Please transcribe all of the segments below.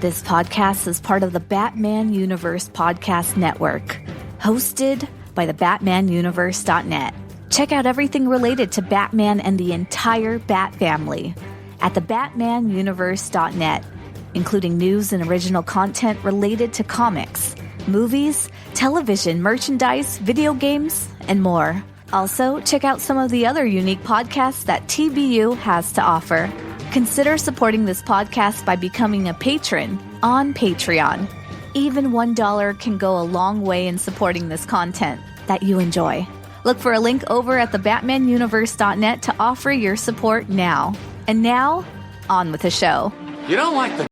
This podcast is part of the Batman Universe Podcast Network, hosted by the BatmanUniverse.net. Check out everything related to Batman and the entire Bat family at the BatmanUniverse.net, including news and original content related to comics, movies, television, merchandise, video games, and more. Also, check out some of the other unique podcasts that TBU has to offer. Consider supporting this podcast by becoming a patron on Patreon. Even $1 can go a long way in supporting this content that you enjoy. Look for a link over at the BatmanUniverse.net to offer your support now. And now, on with the show. You don't like the...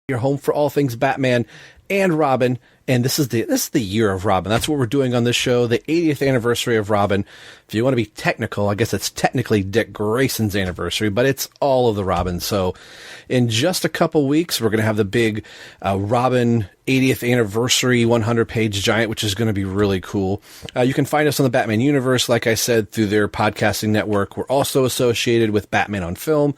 Your home for all things Batman and Robin, and this is the year of Robin. That's what we're doing on this show, the 80th anniversary of Robin. If you want to be technical, I guess it's technically Dick Grayson's anniversary, but it's all of the Robins. So in just a couple weeks, we're going to have the big Robin 80th anniversary 100-page giant, which is going to be really cool. You can find us on the Batman Universe, like I said, through their podcasting network. We're also associated with Batman on Film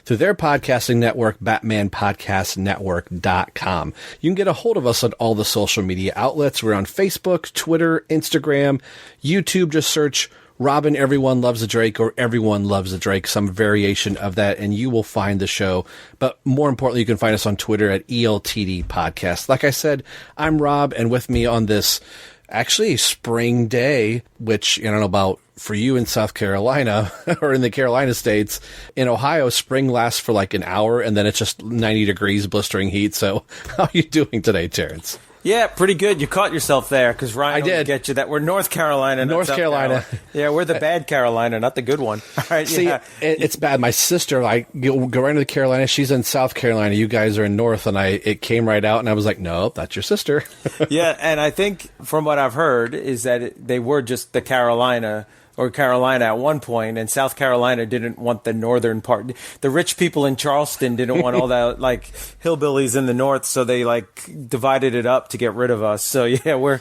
through their podcasting network, BatmanPodcastNetwork.com. You can get a hold of us on all the social media outlets. We're on Facebook, Twitter, Instagram, YouTube. Just search Robin, Everyone Loves a Drake, or Everyone Loves a Drake, some variation of that, and you will find the show. But more importantly, you can find us on Twitter at ELTD Podcast. Like I said, I'm Rob, and with me on this actually spring day, which I don't know about for you in South Carolina or in the Carolina states. In Ohio, spring lasts for like an hour, and then it's just 90 degrees, blistering heat. So how are you doing today, Terrence? Yeah, pretty good. You caught yourself there because Ryan I did get you that we're North Carolina, not North South Carolina. Yeah, we're the bad Carolina, not the good one. All right, See, yeah. it's bad. My sister, go right into the Carolina. She's in South Carolina. You guys are in North, and it came right out, and I was like, nope, that's your sister. Yeah, and I think from what I've heard is that they were just the Carolina at one point, and South Carolina didn't want the northern part. The rich people in Charleston didn't want all that like hillbillies in the north, so they like divided it up to get rid of us. So yeah,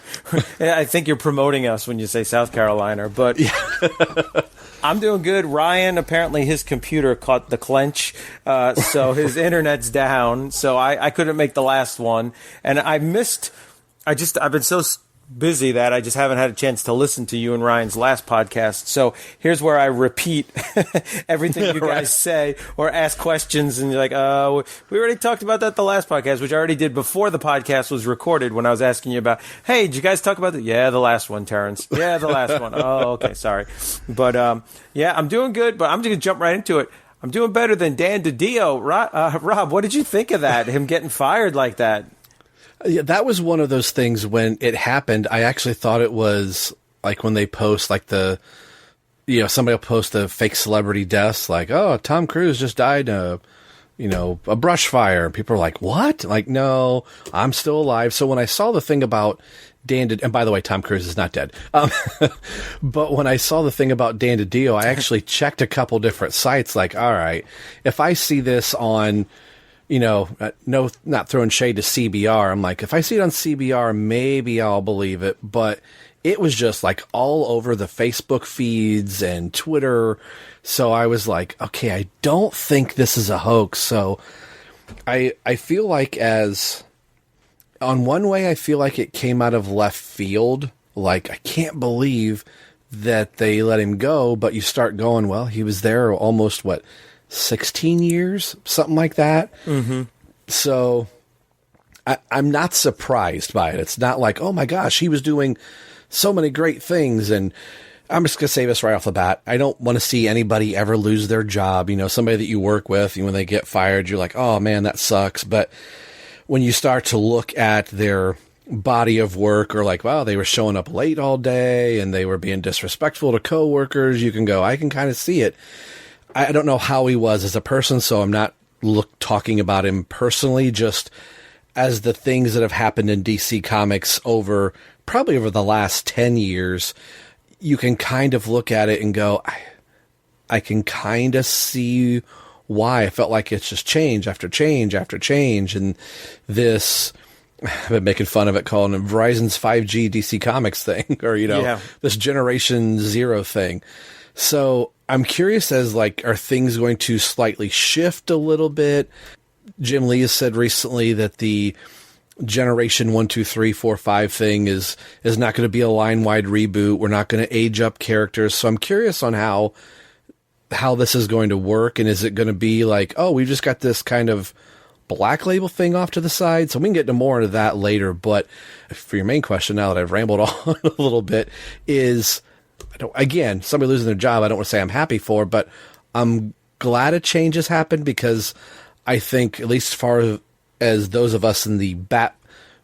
I think you're promoting us when you say South Carolina, but I'm doing good. Ryan, apparently his computer caught the clench, so his internet's down, so I couldn't make the last one, and I've been so busy that I just haven't had a chance to listen to you and Ryan's last podcast. So here's where I repeat everything you guys say or ask questions, and you're like, we already talked about that the last podcast, which I already did before the podcast was recorded, when I was asking you about, hey, did you guys talk about that? Yeah, the last one, Terrence. Yeah, the last one. Oh, okay, sorry. But yeah, I'm doing good, but I'm just going to jump right into it. I'm doing better than Dan Dido. Rob, what did you think of that, him getting fired like that? Yeah, that was one of those things when it happened. I actually thought it was like when they post like somebody will post the fake celebrity deaths, like, oh, Tom Cruise just died in a brush fire. And people are like, what? Like, no, I'm still alive. So when I saw the thing about Dan Dido, and by the way, Tom Cruise is not dead. But when I saw the thing about Dan Dido, I actually checked a couple different sites. Like, all right, if I see this on, no, not throwing shade to CBR. I'm like, if I see it on CBR, maybe I'll believe it. But it was just like all over the Facebook feeds and Twitter. So I was like, okay, I don't think this is a hoax. So I feel like on one way, I feel like it came out of left field. Like, I can't believe that they let him go, but you start going, well, he was there almost, 16 years? Something like that. Mm-hmm. So I'm not surprised by it. It's not like, oh my gosh, he was doing so many great things. And I'm just going to say this right off the bat. I don't want to see anybody ever lose their job. Somebody that you work with, when they get fired, you're like, oh man, that sucks. But when you start to look at their body of work, or like, wow, they were showing up late all day and they were being disrespectful to coworkers, you can go, I can kind of see it. I don't know how he was as a person, so I'm not talking about him personally, just as the things that have happened in DC Comics probably over the last 10 years, you can kind of look at it and go, I can kind of see why. I felt like it's just change after change after change. And this, I've been making fun of it, calling it Verizon's 5G DC Comics thing, or, this Generation Zero thing. So I'm curious are things going to slightly shift a little bit? Jim Lee has said recently that the Generation 1, 2, 3, 4, 5 thing is not going to be a line-wide reboot. We're not going to age up characters. So I'm curious on how this is going to work. And is it going to be like, oh, we just got this kind of Black Label thing off to the side? So we can get more into that later. But for your main question, now that I've rambled on a little bit, is, again, somebody losing their job, I don't want to say I'm happy for, but I'm glad a change has happened, because I think, at least as far as those of us in the Bat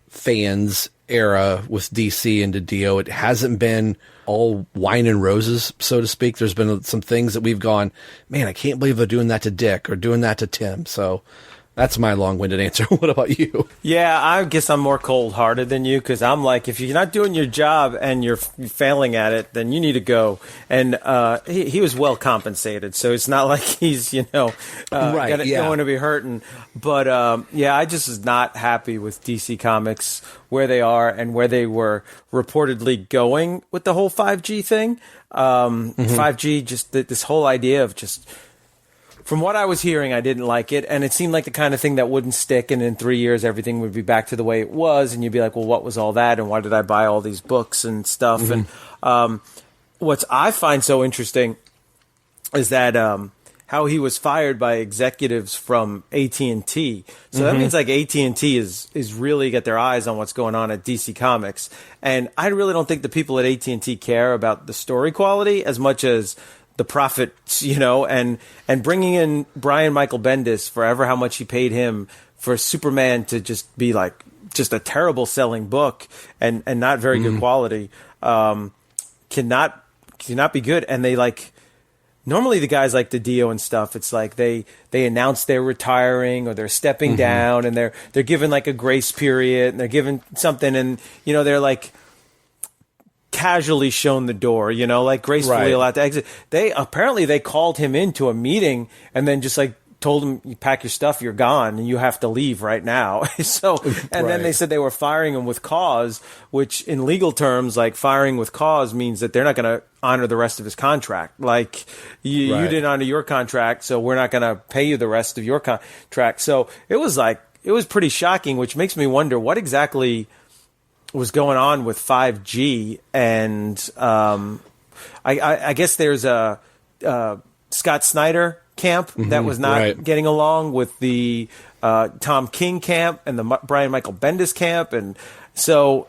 fans era with DC and Dido, it hasn't been all wine and roses, so to speak. There's been some things that we've gone, man, I can't believe they're doing that to Dick or doing that to Tim. So that's my long-winded answer. What about you? Yeah, I guess I'm more cold-hearted than you, because I'm like, if you're not doing your job and you're failing at it, then you need to go. And he was well compensated, so it's not like he's going to be hurting. But I just was not happy with DC Comics, where they are and where they were reportedly going with the whole 5G thing. 5G, just this whole idea of just. From what I was hearing, I didn't like it, and it seemed like the kind of thing that wouldn't stick, and in 3 years, everything would be back to the way it was, and you'd be like, well, what was all that, and why did I buy all these books and stuff? Mm-hmm. And what I find so interesting is that how he was fired by executives from AT&T. So that means like AT&T is really got their eyes on what's going on at DC Comics, and I really don't think the people at AT&T care about the story quality as much as the profits, and bringing in Brian Michael Bendis for ever how much he paid him for Superman to just be like just a terrible selling book and not very good quality, cannot be good. And they normally the guys like the Dio and stuff, it's like they announce they're retiring or they're stepping down, and they're given like a grace period, and they're given something, and they're like casually shown the door, like gracefully allowed to exit. They called him into a meeting and then just like told him, you pack your stuff, you're gone, and you have to leave right now. Then they said they were firing him with cause, which in legal terms, like firing with cause means that they're not going to honor the rest of his contract. Like you didn't honor your contract, so we're not going to pay you the rest of your contract. So it was pretty shocking, which makes me wonder what exactly was going on with 5G, and I guess there's a Scott Snyder camp that was not getting along with the Tom King camp and the Brian Michael Bendis camp, and so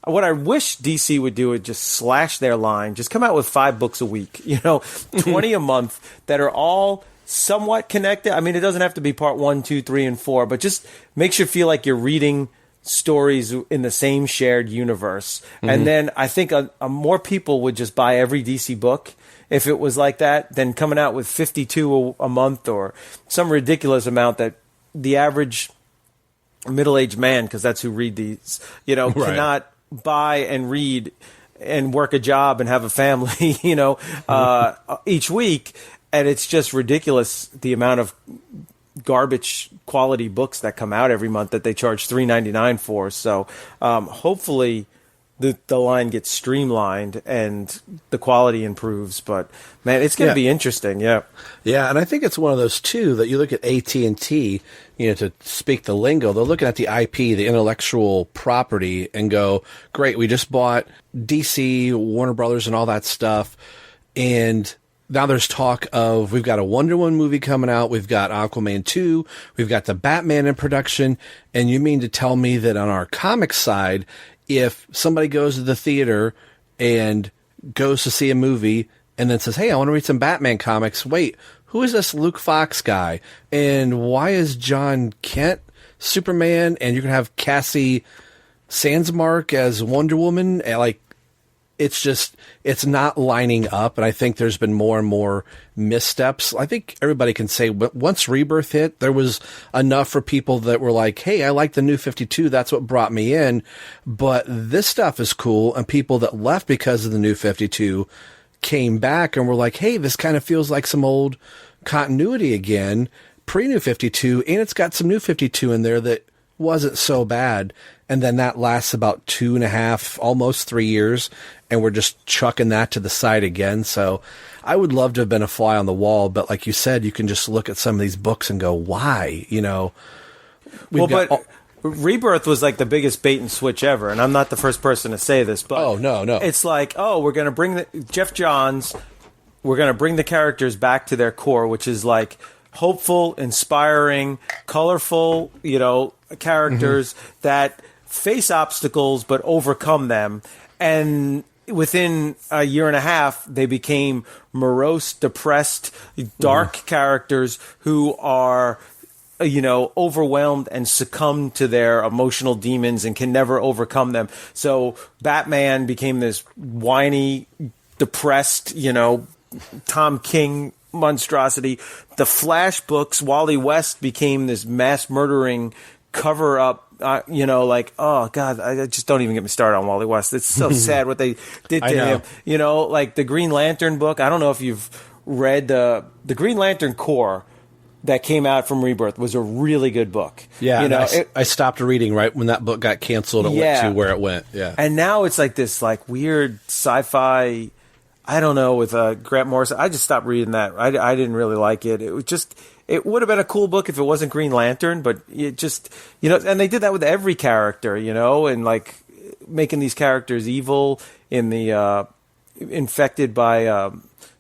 what I wish DC would do is just slash their line, just come out with 5 books a week, 20 a month that are all somewhat connected. I mean, it doesn't have to be part 1, 2, 3, and 4, but just makes you feel like you're reading stories in the same shared universe. And then I think more people would just buy every DC book if it was like that than coming out with 52 a month or some ridiculous amount that the average middle-aged man, because that's who read these, cannot buy and read and work a job and have a family, each week. And it's just ridiculous the amount of garbage quality books that come out every month that they charge $3.99 for. So hopefully the line gets streamlined and the quality improves. But man, it's going to be interesting. Yeah. Yeah. And I think it's one of those too, that you look at AT&T, to speak the lingo, they're looking at the IP, the intellectual property, and go, great, we just bought DC, Warner Brothers, and all that stuff. And now there's talk of, we've got a Wonder Woman movie coming out, we've got Aquaman 2, we've got the Batman in production, and you mean to tell me that on our comic side, if somebody goes to the theater and goes to see a movie and then says, hey, I want to read some Batman comics, wait, who is this Luke Fox guy? And why is John Kent Superman? And you're going to have Cassie Sandsmark as Wonder Woman? And it's not lining up. And I think there's been more and more missteps. I think everybody can say, once Rebirth hit, there was enough for people that were like, hey, I like the New 52. That's what brought me in. But this stuff is cool. And people that left because of the New 52 came back and were like, hey, this kind of feels like some old continuity again, pre-New 52, and it's got some New 52 in there that wasn't so bad. And then that lasts about 2.5, almost 3 years, and we're just chucking that to the side again. So I would love to have been a fly on the wall, but like you said, you can just look at some of these books and go, why? Rebirth was like the biggest bait and switch ever, and I'm not the first person to say this, but no. It's like, we're going to bring Jeff Johns, we're going to bring the characters back to their core, which is like hopeful, inspiring, colorful, characters that face obstacles but overcome them. And within a year and a half, they became morose, depressed, dark characters who are overwhelmed and succumb to their emotional demons and can never overcome them. So Batman became this whiny, depressed, Tom King monstrosity. The Flash books, Wally West became this mass murdering cover up. Oh God, I just don't even get me started on Wally West. It's so sad what they did to him. Like the Green Lantern book. I don't know if you've read the Green Lantern Corps that came out from Rebirth was a really good book. Yeah, I stopped reading right when that book got canceled and went to where it went. Yeah, and now it's like this weird sci-fi. I don't know, with Grant Morrison. I just stopped reading that. I didn't really like it. It was just, it would have been a cool book if it wasn't Green Lantern, but it just, and they did that with every character, and like making these characters evil in the infected by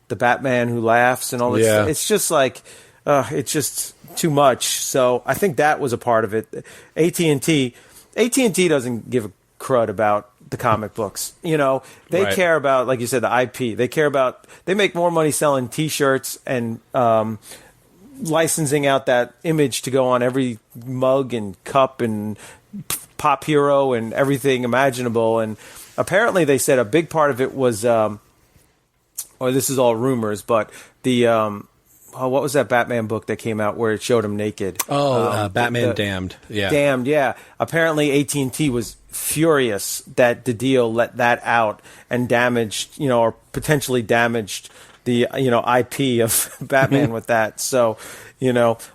the Batman who laughs and all this. Yeah. It's just like, it's just too much. So I think that was a part of it. AT&T doesn't give a crud about the comic books. They care about, like you said, the IP. They make more money selling T-shirts and licensing out that image to go on every mug and cup and pop hero and everything imaginable. And apparently they said a big part of it was, or this is all rumors, but the, what was that Batman book that came out where it showed him naked? Batman Damned. Yeah. Damned, yeah. Apparently AT&T was furious that DiDio let that out and damaged, or potentially damaged the, IP of Batman with that. So,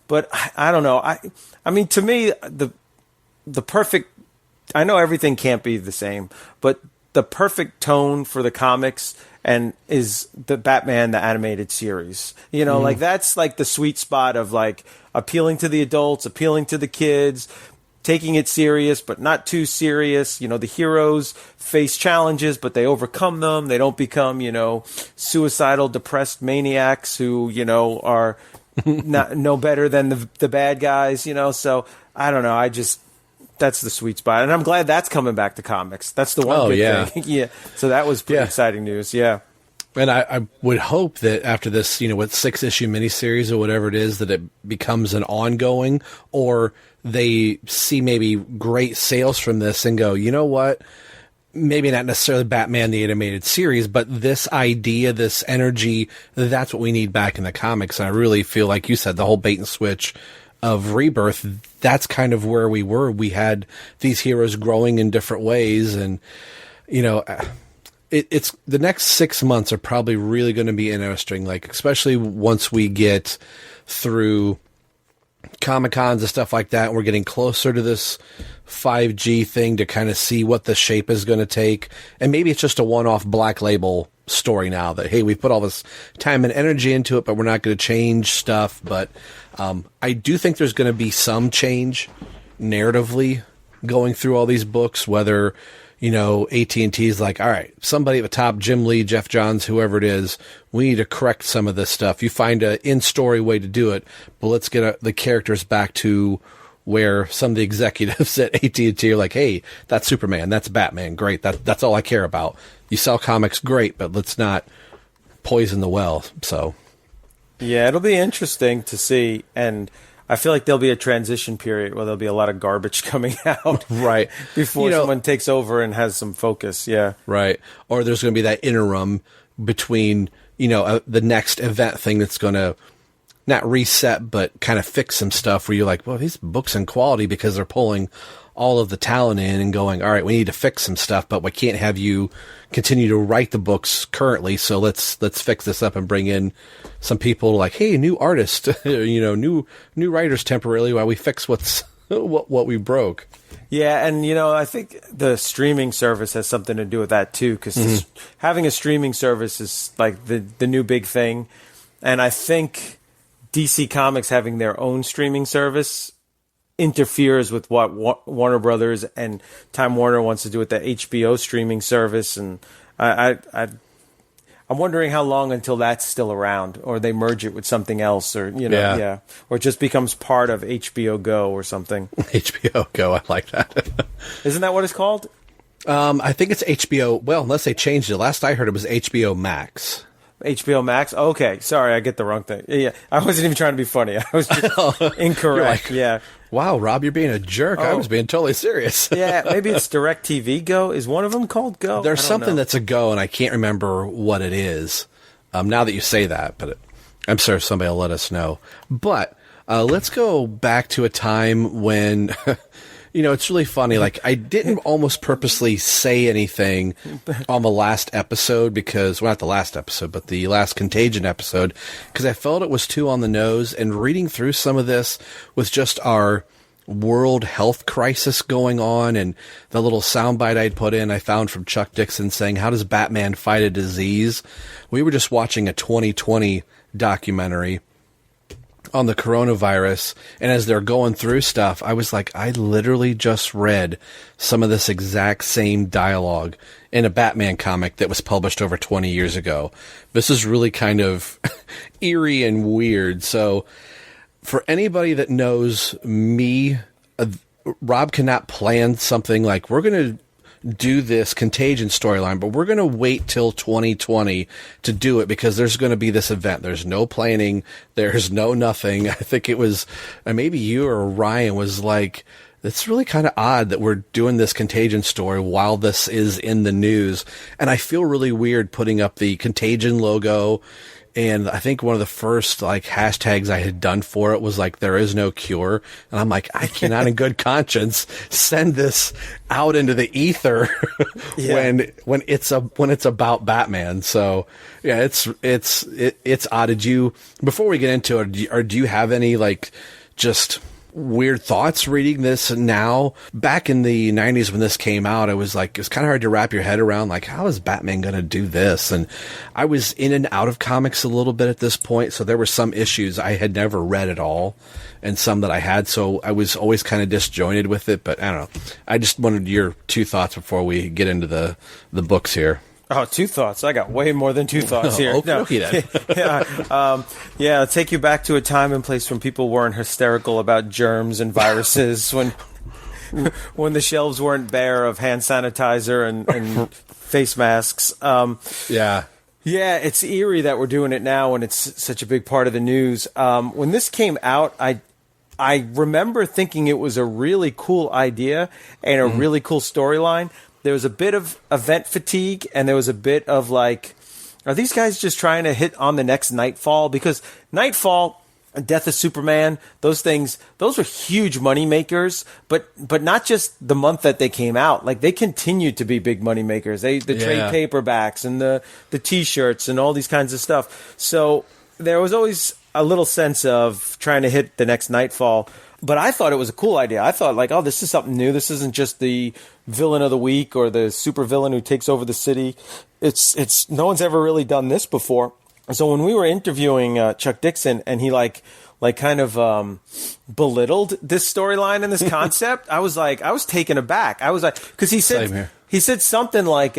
but I don't know. I mean, to me, the perfect, I know everything can't be the same, but the perfect tone for the comics and is the Batman, the animated series. Like that's like the sweet spot of like appealing to the adults, appealing to the kids, taking it serious, but not too serious. The heroes face challenges, but they overcome them. They don't become, suicidal, depressed maniacs who, are not no better than the bad guys, So I don't know. That's the sweet spot. And I'm glad that's coming back to comics. That's the one good thing. Yeah. So that was pretty exciting news. Yeah. And I would hope that after this, with 6-issue miniseries or whatever it is, that it becomes an ongoing, or they see maybe great sales from this and go, you know what? Maybe not necessarily Batman the Animated Series, but this idea, this energy, that's what we need back in the comics. And I really feel like you said, the whole bait and switch of Rebirth, that's kind of where we were. We had these heroes growing in different ways, and it's the next 6 months are probably really going to be interesting, like especially once we get through Comic-Cons and stuff like that, and we're getting closer to this 5G thing to kind of see what the shape is going to take. And maybe it's just a one-off Black Label story now that, hey, we've put all this time and energy into it, but we're not going to change stuff. But I do think there's going to be some change narratively going through all these books, whether, you know, AT&T is like, all right, somebody at the top, Jim Lee, Jeff Johns, whoever it is, we need to correct some of this stuff. You find an in-story way to do it, but let's get the characters back to where some of the executives at AT&T are like, hey, that's Superman, that's Batman, great, that's all I care about. You sell comics, great, but let's not poison the well. So, yeah, it'll be interesting to see, and I feel like there'll be a transition period where there'll be a lot of garbage coming out, right, before someone takes over and has some focus. Yeah, right. Or there's going to be that interim between, you know, the next event thing that's going to not reset, but kind of fix some stuff where you're like, well, these books in quality because they're pulling all of the talent in and going, all right, we need to fix some stuff, but we can't have you continue to write the books currently. So let's fix this up and bring in some people like, hey, new artist, you know, new writers temporarily while we fix what we broke. Yeah, and you know, I think the streaming service has something to do with that too, because having a streaming service is like the new big thing, and I think DC Comics having their own streaming service interferes with what Warner Brothers and Time Warner wants to do with the HBO streaming service, and I'm wondering how long until that's still around, or they merge it with something else, or or it just becomes part of HBO Go or something. HBO Go, I like that. Isn't that what it's called? I think it's HBO. Well, unless they changed it. Last I heard, it was HBO Max. HBO Max? Okay, sorry, I get the wrong thing. Yeah, I wasn't even trying to be funny. I was just incorrect. Yeah. Wow, Rob, you're being a jerk. I was being totally serious. Yeah, maybe it's DirecTV Go. Is one of them called Go? There's something that's a Go, and I can't remember what it is. Now that you say that, but I'm sure somebody will let us know. But let's go back to a time when... You know, it's really funny. Like, I didn't almost purposely say anything on the last episode because, well, not the last episode, but the last Contagion episode, because I felt it was too on the nose. And reading through some of this with just our world health crisis going on and the little soundbite I'd put in, I found from Chuck Dixon saying, how does Batman fight a disease? We were just watching a 2020 documentary on the coronavirus, and as they're going through stuff, I was like, I literally just read some of this exact same dialogue in a Batman comic that was published over 20 years ago. This is really kind of eerie and weird. So for anybody that knows me, Rob cannot plan something like, we're going to do this Contagion storyline, but we're going to wait till 2020 to do it because there's going to be this event. There's no planning. There's no nothing. I think it was maybe you or Ryan was like, it's really kind of odd that we're doing this Contagion story while this is in the news. And I feel really weird putting up the Contagion logo. And I think one of the first like hashtags I had done for it was like, there is no cure. And I'm like, I cannot in good conscience send this out into the ether when it's about Batman. So yeah, it's odd. Did you, before we get into it, do you have any like just weird thoughts reading this now? Back in the 90s when this came out, I was like, it's kind of hard to wrap your head around, like, how is Batman going to do this? And I was in and out of comics a little bit at this point, so there were some issues I had never read at all, and some that I had, so I was always kind of disjointed with it, but I don't know. I just wanted your two thoughts before we get into the books here. Oh, two thoughts. I got way more than two thoughts here. Okay, then. Yeah, take you back to a time and place when people weren't hysterical about germs and viruses, when the shelves weren't bare of hand sanitizer and face masks. Yeah, it's eerie that we're doing it now when it's such a big part of the news. When this came out, I remember thinking it was a really cool idea and a really cool storyline. There was a bit of event fatigue, and there was a bit of like, are these guys just trying to hit on the next Nightfall? Because Nightfall, Death of Superman, those were huge money makers, but not just the month that they came out. Like, they continued to be big money makers. The trade paperbacks and the T-shirts and all these kinds of stuff. So there was always a little sense of trying to hit the next Nightfall. But I thought it was a cool idea. I thought, like, oh, this is something new. This isn't just the villain of the week or the super villain who takes over the city. It's no one's ever really done this before. So when we were interviewing Chuck Dixon and he kind of belittled this storyline and this concept, I was taken aback. I was like, because he said something like,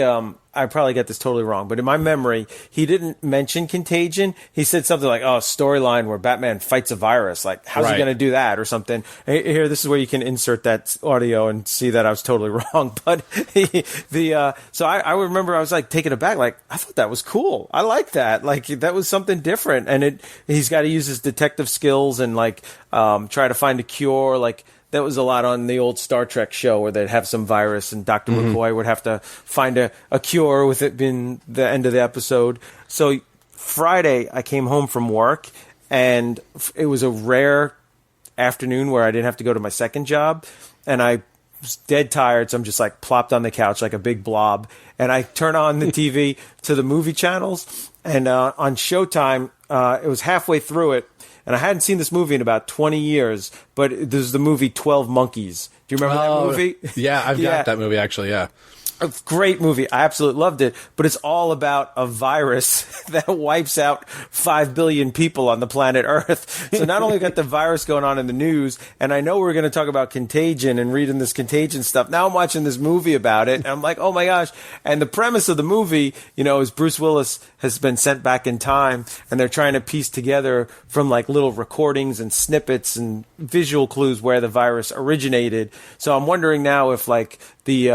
I probably get this totally wrong, but in my memory, he didn't mention Contagion. He said something like, oh, storyline where Batman fights a virus. Like, how's he going to do that or something? Here, this is where you can insert that audio and see that I was totally wrong. But so I remember I was like taken aback. Like, I thought that was cool. I like that. Like, that was something different. And he's got to use his detective skills and like, try to find a cure. Like, that was a lot on the old Star Trek show where they'd have some virus and Dr. McCoy would have to find a cure with it being the end of the episode. So Friday, I came home from work and it was a rare afternoon where I didn't have to go to my second job. And I was dead tired, so I'm just like plopped on the couch like a big blob. And I turn on the TV to the movie channels. And on Showtime, it was halfway through it. And I hadn't seen this movie in about 20 years, but there's the movie 12 Monkeys. Do you remember that movie? Yeah, I've got that movie, actually, yeah. A great movie. I absolutely loved it. But it's all about a virus that wipes out 5 billion people on the planet Earth. So not only got the virus going on in the news, and I know we're going to talk about Contagion and reading this Contagion stuff. Now I'm watching this movie about it, and I'm like, oh my gosh. And the premise of the movie, is Bruce Willis has been sent back in time, and they're trying to piece together from like little recordings and snippets and visual clues where the virus originated. So I'm wondering now if like the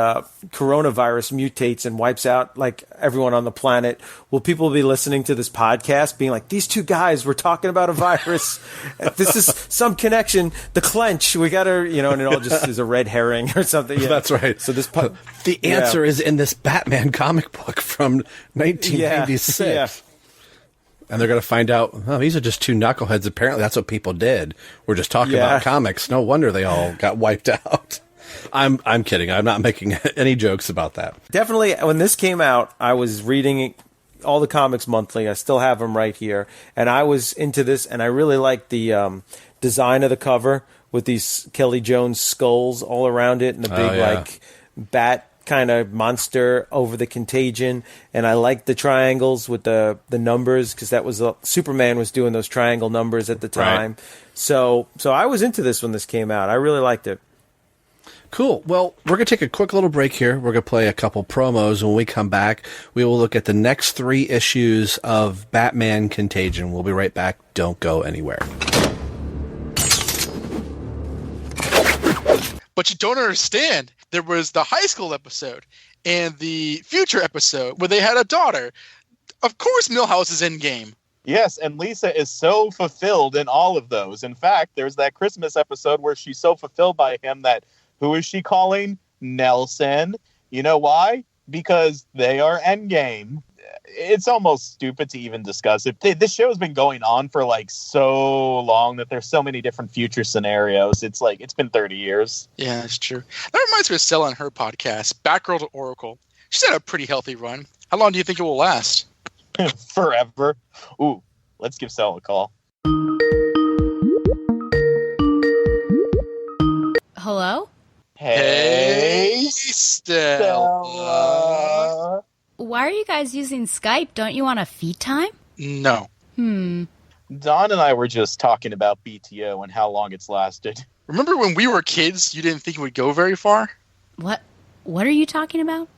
coronavirus mutates and wipes out like everyone on the planet, will people be listening to this podcast being like, these two guys were talking about a virus? This is some connection. The clench, we got to, and it all just is a red herring or something. Yeah. That's right. So this the answer is in this Batman comic book from 1996. Yeah. And they're going to find out, oh, these are just two knuckleheads. Apparently that's what people did. We're just talking about comics. No wonder they all got wiped out. I'm kidding. I'm not making any jokes about that. Definitely, when this came out, I was reading all the comics monthly. I still have them right here. And I was into this, and I really liked the design of the cover with these Kelly Jones skulls all around it and the big, like, bat kind of monster over the Contagion. And I liked the triangles with the numbers because that was Superman was doing those triangle numbers at the time. Right. So I was into this when this came out. I really liked it. Cool. Well, we're going to take a quick little break here. We're going to play a couple promos. When we come back, we will look at the next 3 issues of Batman Contagion. We'll be right back. Don't go anywhere. But you don't understand. There was the high school episode and the future episode where they had a daughter. Of course, Milhouse is in game. Yes, and Lisa is so fulfilled in all of those. In fact, there's that Christmas episode where she's so fulfilled by him that who is she calling? Nelson. You know why? Because they are endgame. It's almost stupid to even discuss it. This show has been going on for like so long that there's so many different future scenarios. It's like, it's been 30 years. Yeah, that's true. That reminds me of Stella and her podcast, Batgirl to Oracle. She's had a pretty healthy run. How long do you think it will last? Forever. Ooh, let's give Stella a call. Hello? Hey, Stella. Why are you guys using Skype? Don't you want a feed time? No. Don and I were just talking about BTO and how long it's lasted. Remember when we were kids, you didn't think it would go very far? What are you talking about?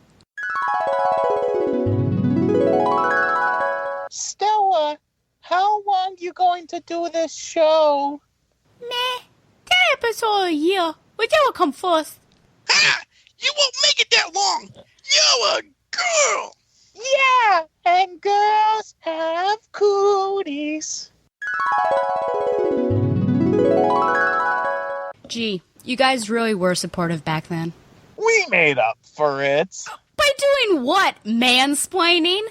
Stella, how long you going to do this show? Meh. 10 episodes a year. Whichever come first. Ha! You won't make it that long. You're a girl. Yeah, and girls have cooties. Gee, you guys really were supportive back then. We made up for it. By doing what? Mansplaining?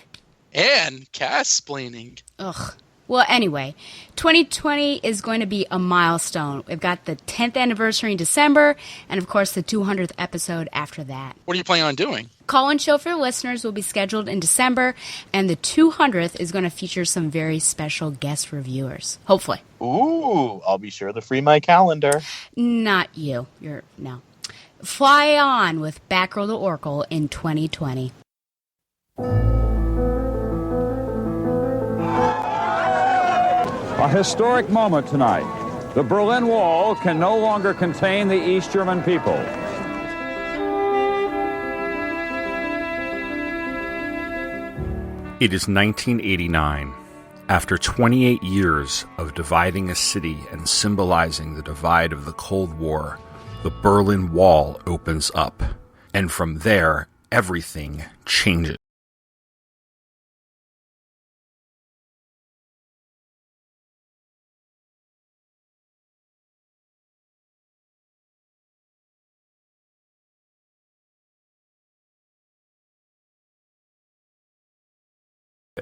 And cast-splaining. Ugh. Well, anyway, 2020 is going to be a milestone. We've got the 10th anniversary in December, and of course the 200th episode after that. What are you planning on doing? Call-in show for listeners will be scheduled in December, and the 200th is going to feature some very special guest reviewers. Hopefully. Ooh, I'll be sure to free my calendar. Not you. No. Fly on with Batgirl to Oracle in 2020. A historic moment tonight. The Berlin Wall can no longer contain the East German people. It is 1989. After 28 years of dividing a city and symbolizing the divide of the Cold War, the Berlin Wall opens up. And from there, everything changes.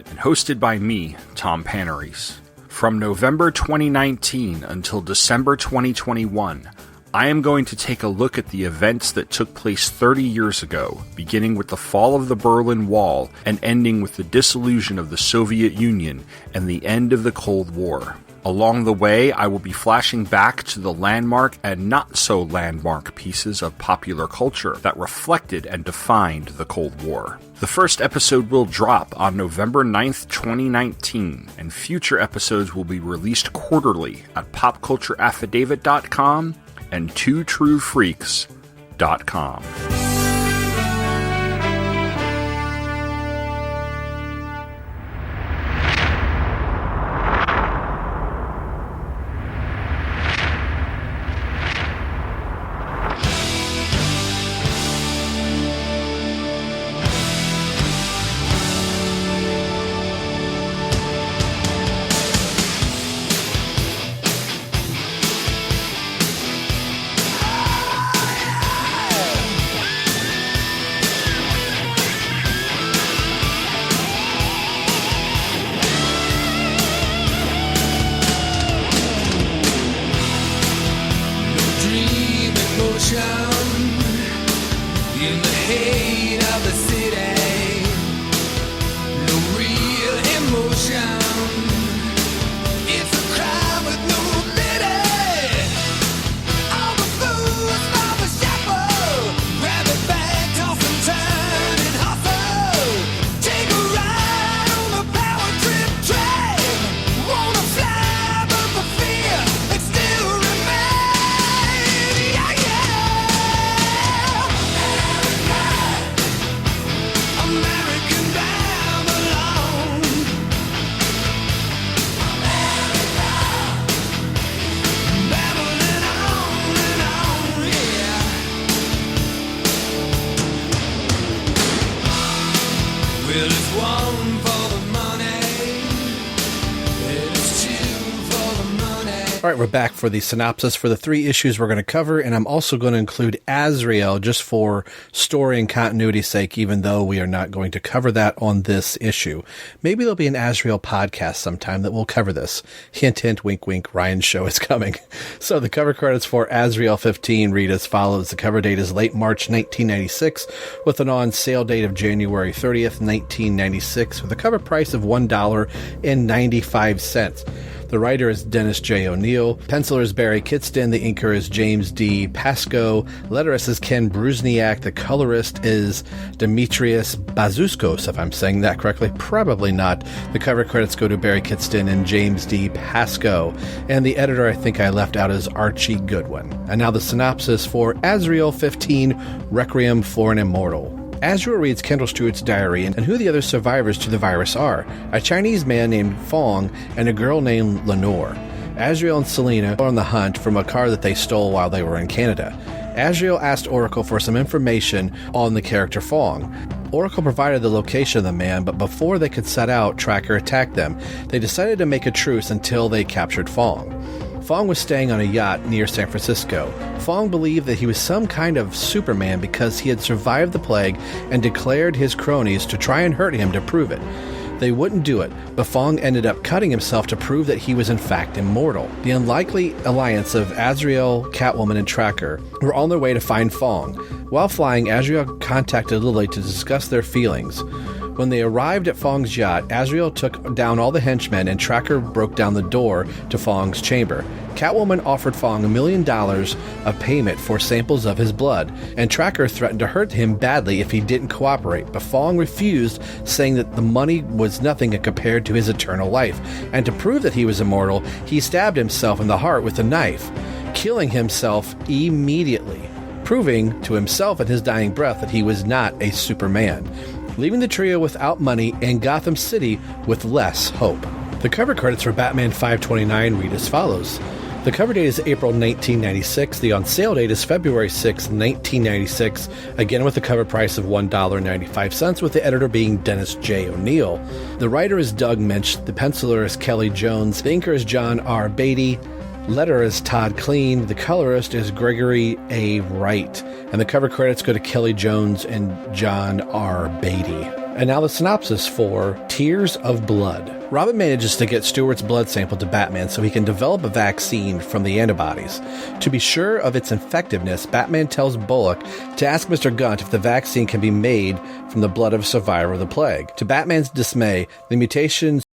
And hosted by me, Tom Panarese. From November 2019 until December 2021, I am going to take a look at the events that took place 30 years ago, beginning with the fall of the Berlin Wall and ending with the dissolution of the Soviet Union and the end of the Cold War. Along the way, I will be flashing back to the landmark and not-so-landmark pieces of popular culture that reflected and defined the Cold War. The first episode will drop on November 9th, 2019, and future episodes will be released quarterly at popcultureaffidavit.com and twotruefreaks.com. All right, we're back for the synopsis for the 3 issues we're going to cover, and I'm also going to include Azrael just for story and continuity's sake, even though we are not going to cover that on this issue. Maybe there'll be an Azrael podcast sometime that will cover this. Hint, hint, wink, wink, Ryan's show is coming. So the cover credits for Azrael 15 read as follows. The cover date is late March 1996, with an on-sale date of January 30th, 1996, with a cover price of $1.95. The writer is Dennis J. O'Neill. Penciler is Barry Kitston. The inker is James D. Pascoe. Letterist is Ken Brusniak. The colorist is Demetrius Bazuskos, if I'm saying that correctly. Probably not. The cover credits go to Barry Kitston and James D. Pascoe. And the editor I think I left out is Archie Goodwin. And now the synopsis for Azrael 15, Requiem for an Immortal. Azrael reads Kendall Stewart's diary and who the other survivors to the virus are, a Chinese man named Fong and a girl named Lenore. Azrael and Selena are on the hunt from a car that they stole while they were in Canada. Azrael asked Oracle for some information on the character Fong. Oracle provided the location of the man, but before they could set out, Tracker attacked them. They decided to make a truce until they captured Fong. Fong was staying on a yacht near San Francisco. Fong believed that he was some kind of Superman because he had survived the plague and declared his cronies to try and hurt him to prove it. They wouldn't do it, but Fong ended up cutting himself to prove that he was in fact immortal. The unlikely alliance of Azrael, Catwoman, and Tracker were on their way to find Fong. While flying, Azrael contacted Lily to discuss their feelings. When they arrived at Fong's yacht, Azrael took down all the henchmen and Tracker broke down the door to Fong's chamber. Catwoman offered Fong $1 million of payment for samples of his blood, and Tracker threatened to hurt him badly if he didn't cooperate, but Fong refused, saying that the money was nothing compared to his eternal life, and to prove that he was immortal, he stabbed himself in the heart with a knife, killing himself immediately, proving to himself in his dying breath that he was not a Superman, leaving the trio without money and Gotham City with less hope. The cover credits for Batman 529 read as follows. The cover date is April 1996. The on-sale date is February 6, 1996, again with the cover price of $1.95, with the editor being Dennis J. O'Neill. The writer is Doug Minch, the penciler is Kelly Jones, the inker is John R. Beatty, letterer is Todd Kleen, the colorist is Gregory A. Wright, and the cover credits go to Kelly Jones and John R. Beatty. And now the synopsis for Tears of Blood. Robin manages to get Stewart's blood sample to Batman so he can develop a vaccine from the antibodies. To be sure of its effectiveness, Batman tells Bullock to ask Mr. Gunt if the vaccine can be made from the blood of a survivor of the plague. To Batman's dismay, the mutations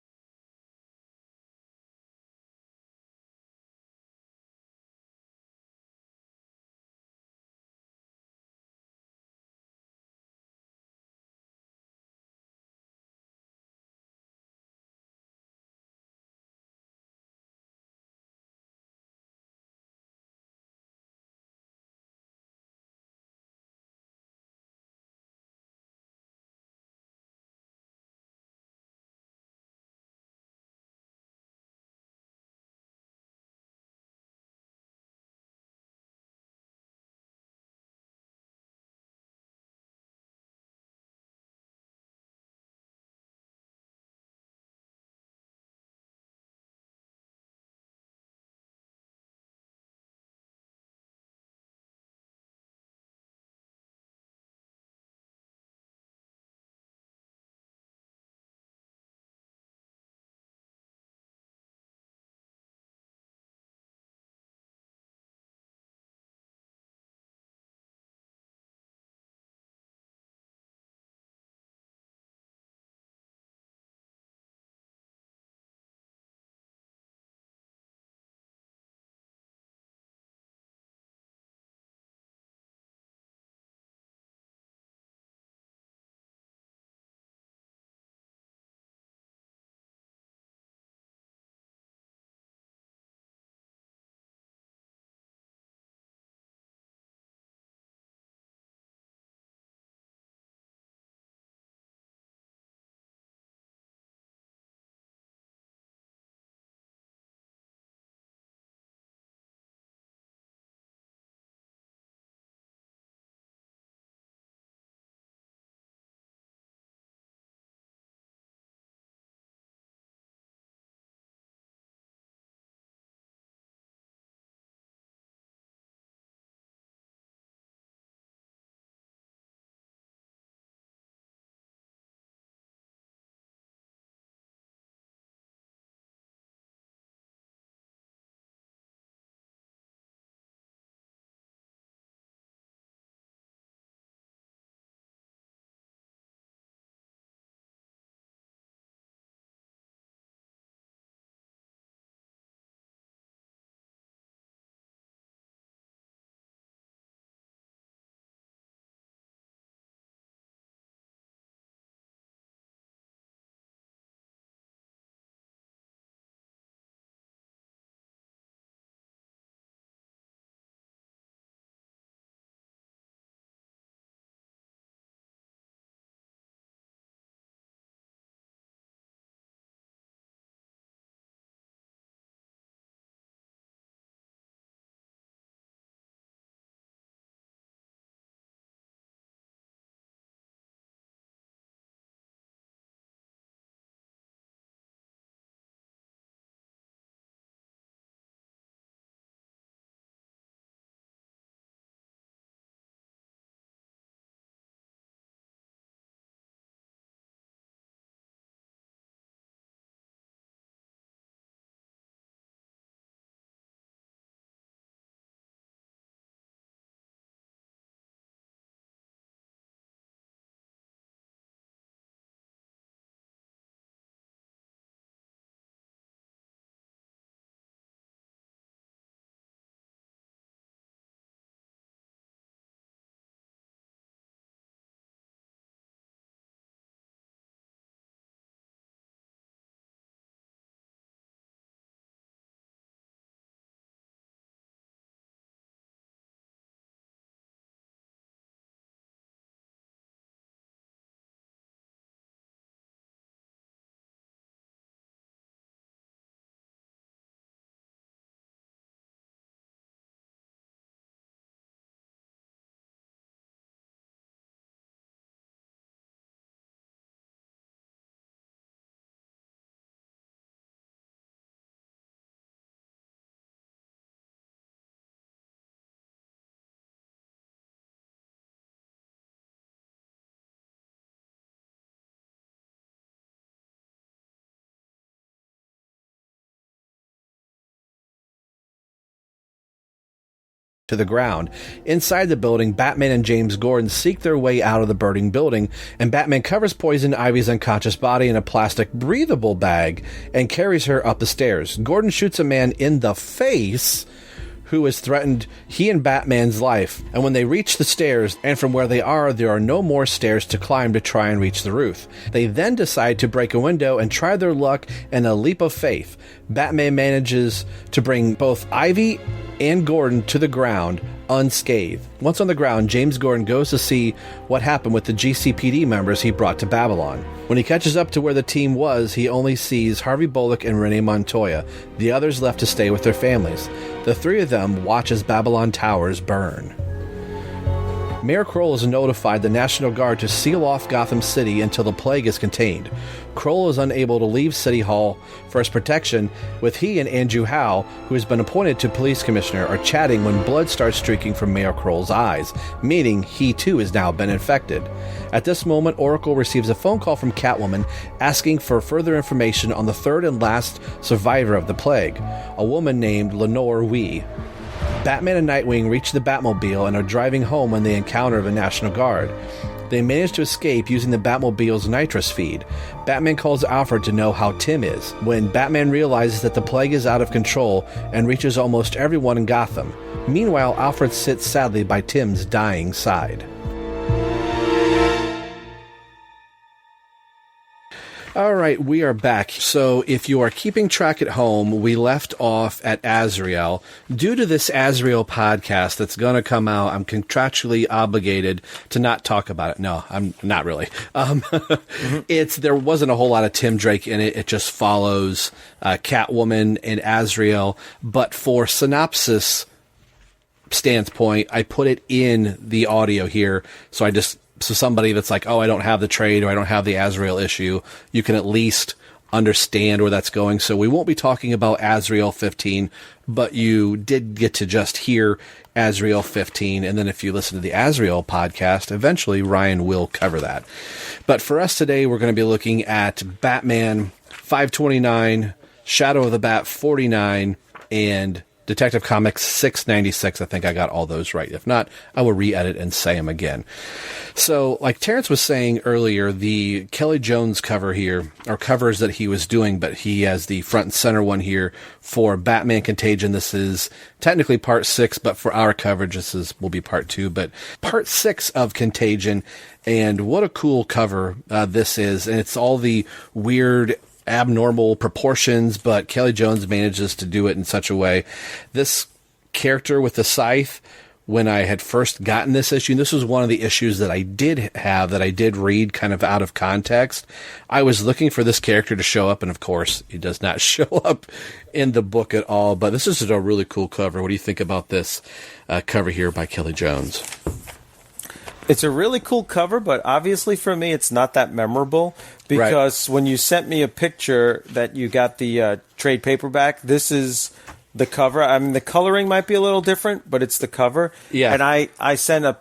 to the ground. Inside the building, Batman and James Gordon seek their way out of the burning building, and Batman covers Poison Ivy's unconscious body in a plastic breathable bag and carries her up the stairs. Gordon shoots a man in the face who has threatened he and Batman's life, and when they reach the stairs, and from where they are, there are no more stairs to climb to try and reach the roof. They then decide to break a window and try their luck in a leap of faith. Batman manages to bring both Ivy and Gordon to the ground unscathed. Once on the ground, James Gordon goes to see what happened with the GCPD members he brought to Babylon. When he catches up to where the team was, he only sees Harvey Bullock and Renee Montoya, the others left to stay with their families. The three of them watch as Babylon Towers burn. Mayor Kroll has notified the National Guard to seal off Gotham City until the plague is contained. Kroll is unable to leave City Hall for his protection, with he and Andrew Howe, who has been appointed to police commissioner, are chatting when blood starts streaking from Mayor Kroll's eyes, meaning he too has now been infected. At this moment, Oracle receives a phone call from Catwoman asking for further information on the third and last survivor of the plague, a woman named Lenore Wee. Batman and Nightwing reach the Batmobile and are driving home when they encounter the National Guard. They manage to escape using the Batmobile's nitrous feed. Batman calls Alfred to know how Tim is, when Batman realizes that the plague is out of control and reaches almost everyone in Gotham. Meanwhile, Alfred sits sadly by Tim's dying side. All right, we are back. So if you are keeping track at home, we left off at Azrael. Due to this Azrael podcast that's going to come out, I'm contractually obligated to not talk about it. No, I'm not really. There wasn't a whole lot of Tim Drake in it. It just follows Catwoman and Azrael. But for synopsis standpoint, I put it in the audio here. So somebody that's like, oh, I don't have the trade or I don't have the Azrael issue, you can at least understand where that's going. So we won't be talking about Azrael 15, but you did get to just hear Azrael 15. And then if you listen to the Azrael podcast, eventually Ryan will cover that. But for us today, we're going to be looking at Batman 529, Shadow of the Bat 49, and Detective Comics 696. I think I got all those right. If not, I will re-edit and say them again. So, like Terrence was saying earlier, the Kelly Jones cover here, or covers that he was doing, but he has the front and center one here for Batman Contagion. This is technically part 6, but for our coverage, will be part 2, but part 6 of Contagion. And what a cool cover this is. And it's all the weird abnormal proportions, but Kelly Jones manages to do it in such a way. This character with the scythe, when I had first gotten this issue, and this was one of the issues that I did read kind of out of context, I was looking for this character to show up, and of course, he does not show up in the book at all, but this is a really cool cover. What do you think about this cover here by Kelly Jones? It's a really cool cover, but obviously for me, it's not that memorable because when you sent me a picture that you got the trade paperback, this is the cover. I mean, the coloring might be a little different, but it's the cover. Yeah. And I sent a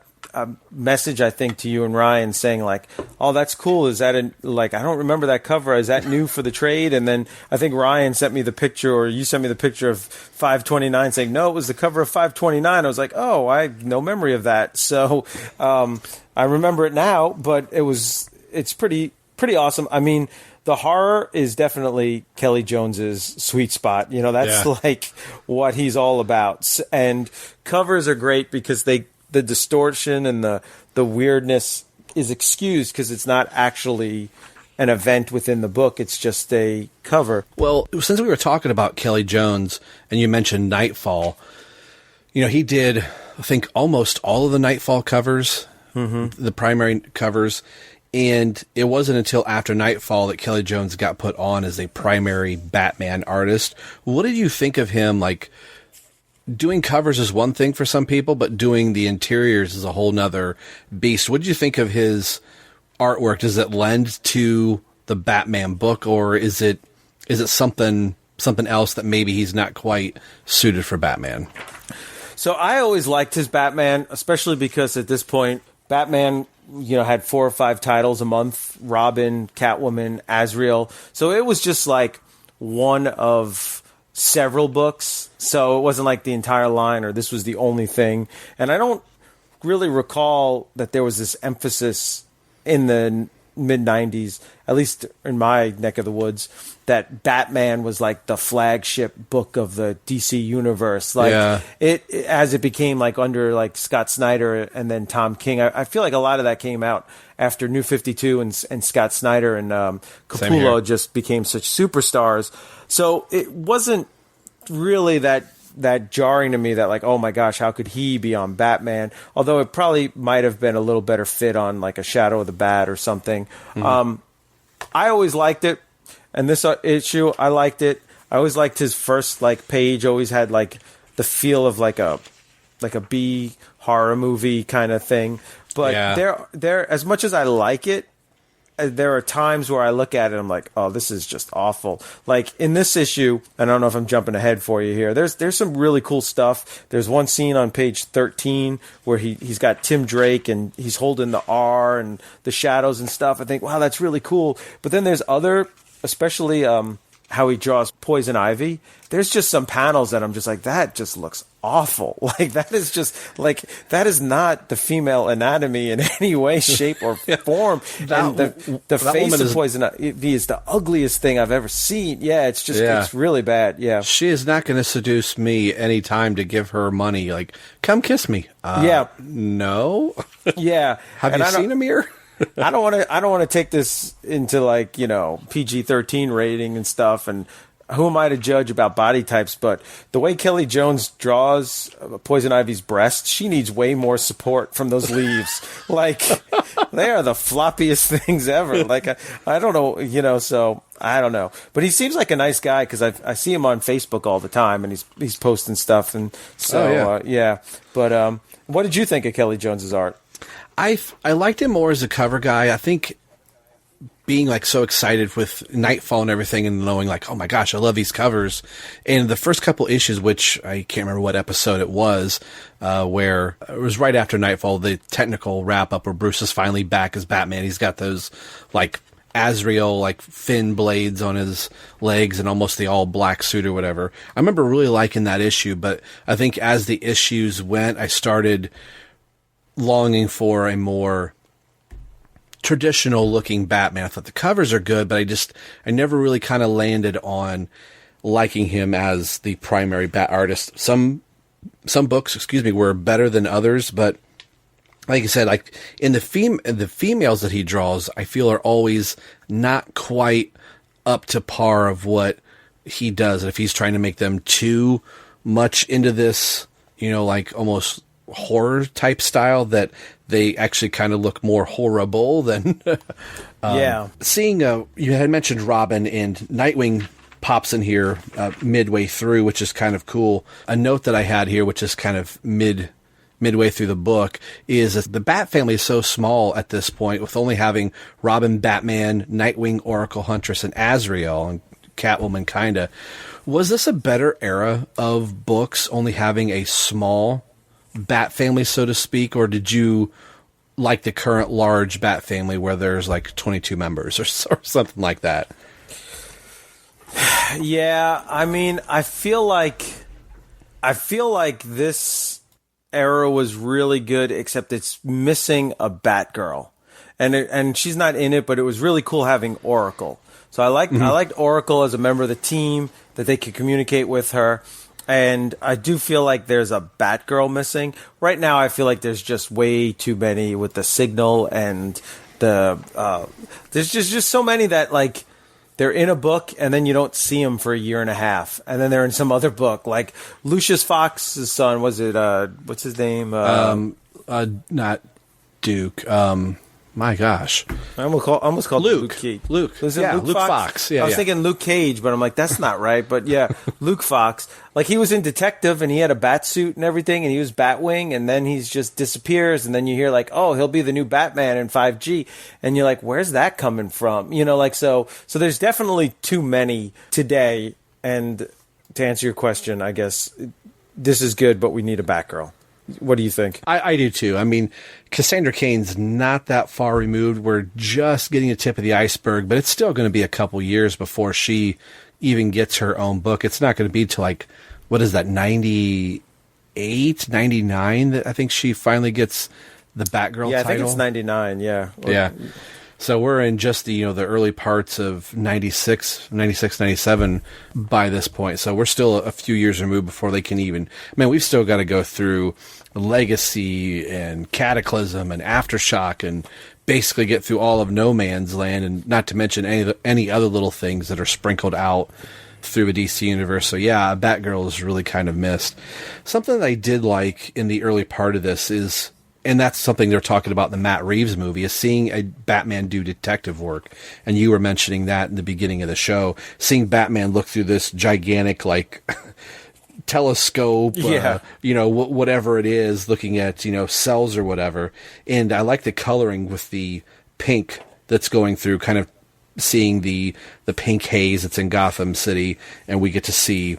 message, I think, to you and Ryan saying like, oh, that's cool. Is that I don't remember that cover. Is that new for the trade? And then I think Ryan sent me the picture, or you sent me the picture of 529 saying, no, it was the cover of 529. I was like, oh, I have no memory of that. So I remember it now, but it's pretty awesome. I mean, the horror is definitely Kelly Jones's sweet spot. You know, that's like what he's all about. And covers are great because the distortion and the weirdness is excused because it's not actually an event within the book. It's just a cover. Well, since we were talking about Kelly Jones and you mentioned Nightfall, you know, he did, I think, almost all of the Nightfall covers, the primary covers. And it wasn't until after Nightfall that Kelly Jones got put on as a primary Batman artist. What did you think of him? Like, doing covers is one thing for some people, but doing the interiors is a whole nother beast. What did you think of his artwork? Does it lend to the Batman book, or is it something else that maybe he's not quite suited for Batman? So I always liked his Batman, especially because at this point, Batman, you know, had 4 or 5 titles a month: Robin, Catwoman, Azrael. So it was just like one of several books, so it wasn't like the entire line or this was the only thing. And I don't really recall that there was this emphasis in the mid-90s, at least in my neck of the woods, that Batman was like the flagship book of the DC universe. Like it as it became like under like Scott Snyder and then Tom King. I feel like a lot of that came out after New 52 and Scott Snyder and Capullo just became such superstars. So it wasn't really that jarring to me that like, oh my gosh, how could he be on Batman? Although it probably might have been a little better fit on like a Shadow of the Bat or something. I always liked it. And this issue, I liked it. I always liked his first like page. Always had like the feel of like a B horror movie kind of thing. But there, as much as I like it, there are times where I look at it and I'm like, oh, this is just awful. Like in this issue, and I don't know if I'm jumping ahead for you here, there's some really cool stuff. There's one scene on page 13 where he's got Tim Drake and he's holding the R and the shadows and stuff. I think, wow, that's really cool. But then there's other, especially how he draws Poison Ivy. There's just some panels that I'm just like, that just looks awful. Like that is just like, that is not the female anatomy in any way, shape, or form. And the face of Poison Ivy is the ugliest thing I've ever seen. Yeah, it's just it's really bad. Yeah, she is not going to seduce me any time to give her money. Like, come kiss me. No. Yeah. Have you seen a mirror? I don't want to take this into like, PG-13 rating and stuff, and who am I to judge about body types? But the way Kelly Jones draws Poison Ivy's breast, she needs way more support from those leaves. Like, they are the floppiest things ever. Like, I don't know, so I don't know. But he seems like a nice guy because I see him on Facebook all the time, and he's posting stuff. And so, But what did you think of Kelly Jones's art? I liked him more as a cover guy. I think being like so excited with Nightfall and everything and knowing like, oh my gosh, I love these covers. And the first couple issues, which I can't remember what episode it was, where it was right after Nightfall, the technical wrap up where Bruce is finally back as Batman. He's got those like Azrael, like fin blades on his legs and almost the all black suit or whatever. I remember really liking that issue, but I think as the issues went, I started longing for a more traditional looking Batman. I thought the covers are good, but I never really kind of landed on liking him as the primary Bat artist. Some books, were better than others, but like I said, like in the females that he draws, I feel are always not quite up to par of what he does. If he's trying to make them too much into this, like almost horror type style, that they actually kind of look more horrible than seeing you had mentioned Robin, and Nightwing pops in here midway through, which is kind of cool. A note that I had here, which is kind of midway through the book, is that the Bat family is so small at this point, with only having Robin, Batman, Nightwing, Oracle, Huntress, and Azrael, and Catwoman kinda. Was this a better era of books only having a small Bat family, so to speak, or did you like the current large Bat family where there's like 22 members or something like that? Yeah, I mean, I feel like this era was really good, except it's missing a Batgirl, and she's not in it, but it was really cool having Oracle. So I liked Oracle as a member of the team, that they could communicate with her. And I do feel like there's a Batgirl missing. Right now, I feel like there's just way too many with the Signal and the... there's just so many that, like, they're in a book and then you don't see them for a year and a half. And then they're in some other book. Like, Lucius Fox's son, was it... what's his name? Not Duke. My gosh. I almost called Luke. Luke. Luke Fox. Yeah, I was thinking Luke Cage, but I'm like, that's not right. But yeah, Luke Fox. Like, he was in Detective, and he had a bat suit and everything, and he was Batwing, and then he's just disappears, and then you hear like, oh, he'll be the new Batman in 5G, and you're like, where's that coming from? So there's definitely too many today. And to answer your question, I guess this is good, but we need a Batgirl. What do you think? I do too. I mean, Cassandra Cain's not that far removed. We're just getting the tip of the iceberg, but it's still going to be a couple years before she even gets her own book. It's not going to be till like, what is that, 98, 99 that I think she finally gets the Batgirl title? I think it's 99, yeah. Yeah. So we're in just the, the early parts of 96, 97 by this point. So we're still a few years removed before they can even, we've still got to go through Legacy and Cataclysm and Aftershock and basically get through all of No Man's Land, and not to mention any other little things that are sprinkled out through the DC universe. So yeah, Batgirl is really kind of missed. Something that I did like in the early part of this is, and that's something they're talking about in the Matt Reeves movie, is seeing a Batman do detective work. And you were mentioning that in the beginning of the show, seeing Batman look through this gigantic, like, telescope, whatever it is, looking at, cells or whatever. And I like the coloring with the pink that's going through, kind of seeing the pink haze that's in Gotham City. And we get to see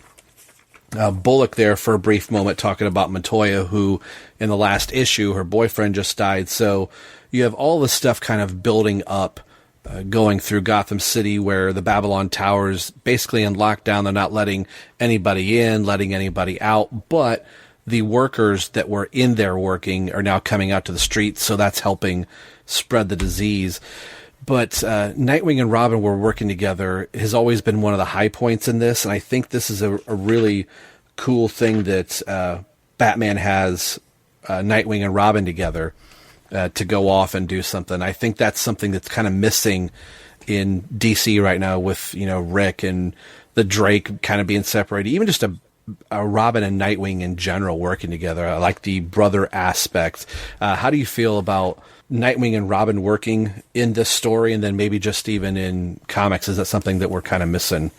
Bullock there for a brief moment talking about Montoya, who in the last issue, her boyfriend just died. So you have all this stuff kind of building up, going through Gotham City, where the Babylon Tower is basically in lockdown. They're not letting anybody in, letting anybody out, but the workers that were in there working are now coming out to the streets. So that's helping spread the disease. But Nightwing and Robin were working together has always been one of the high points in this, and I think this is a really cool thing that Batman has Nightwing and Robin together to go off and do something. I think that's something that's kind of missing in DC right now with, Rick and the Drake kind of being separated. Even just a Robin and Nightwing in general working together. I like the brother aspect. How do you feel about Nightwing and Robin working in this story, and then maybe just even in comics? Is that something that we're kind of missing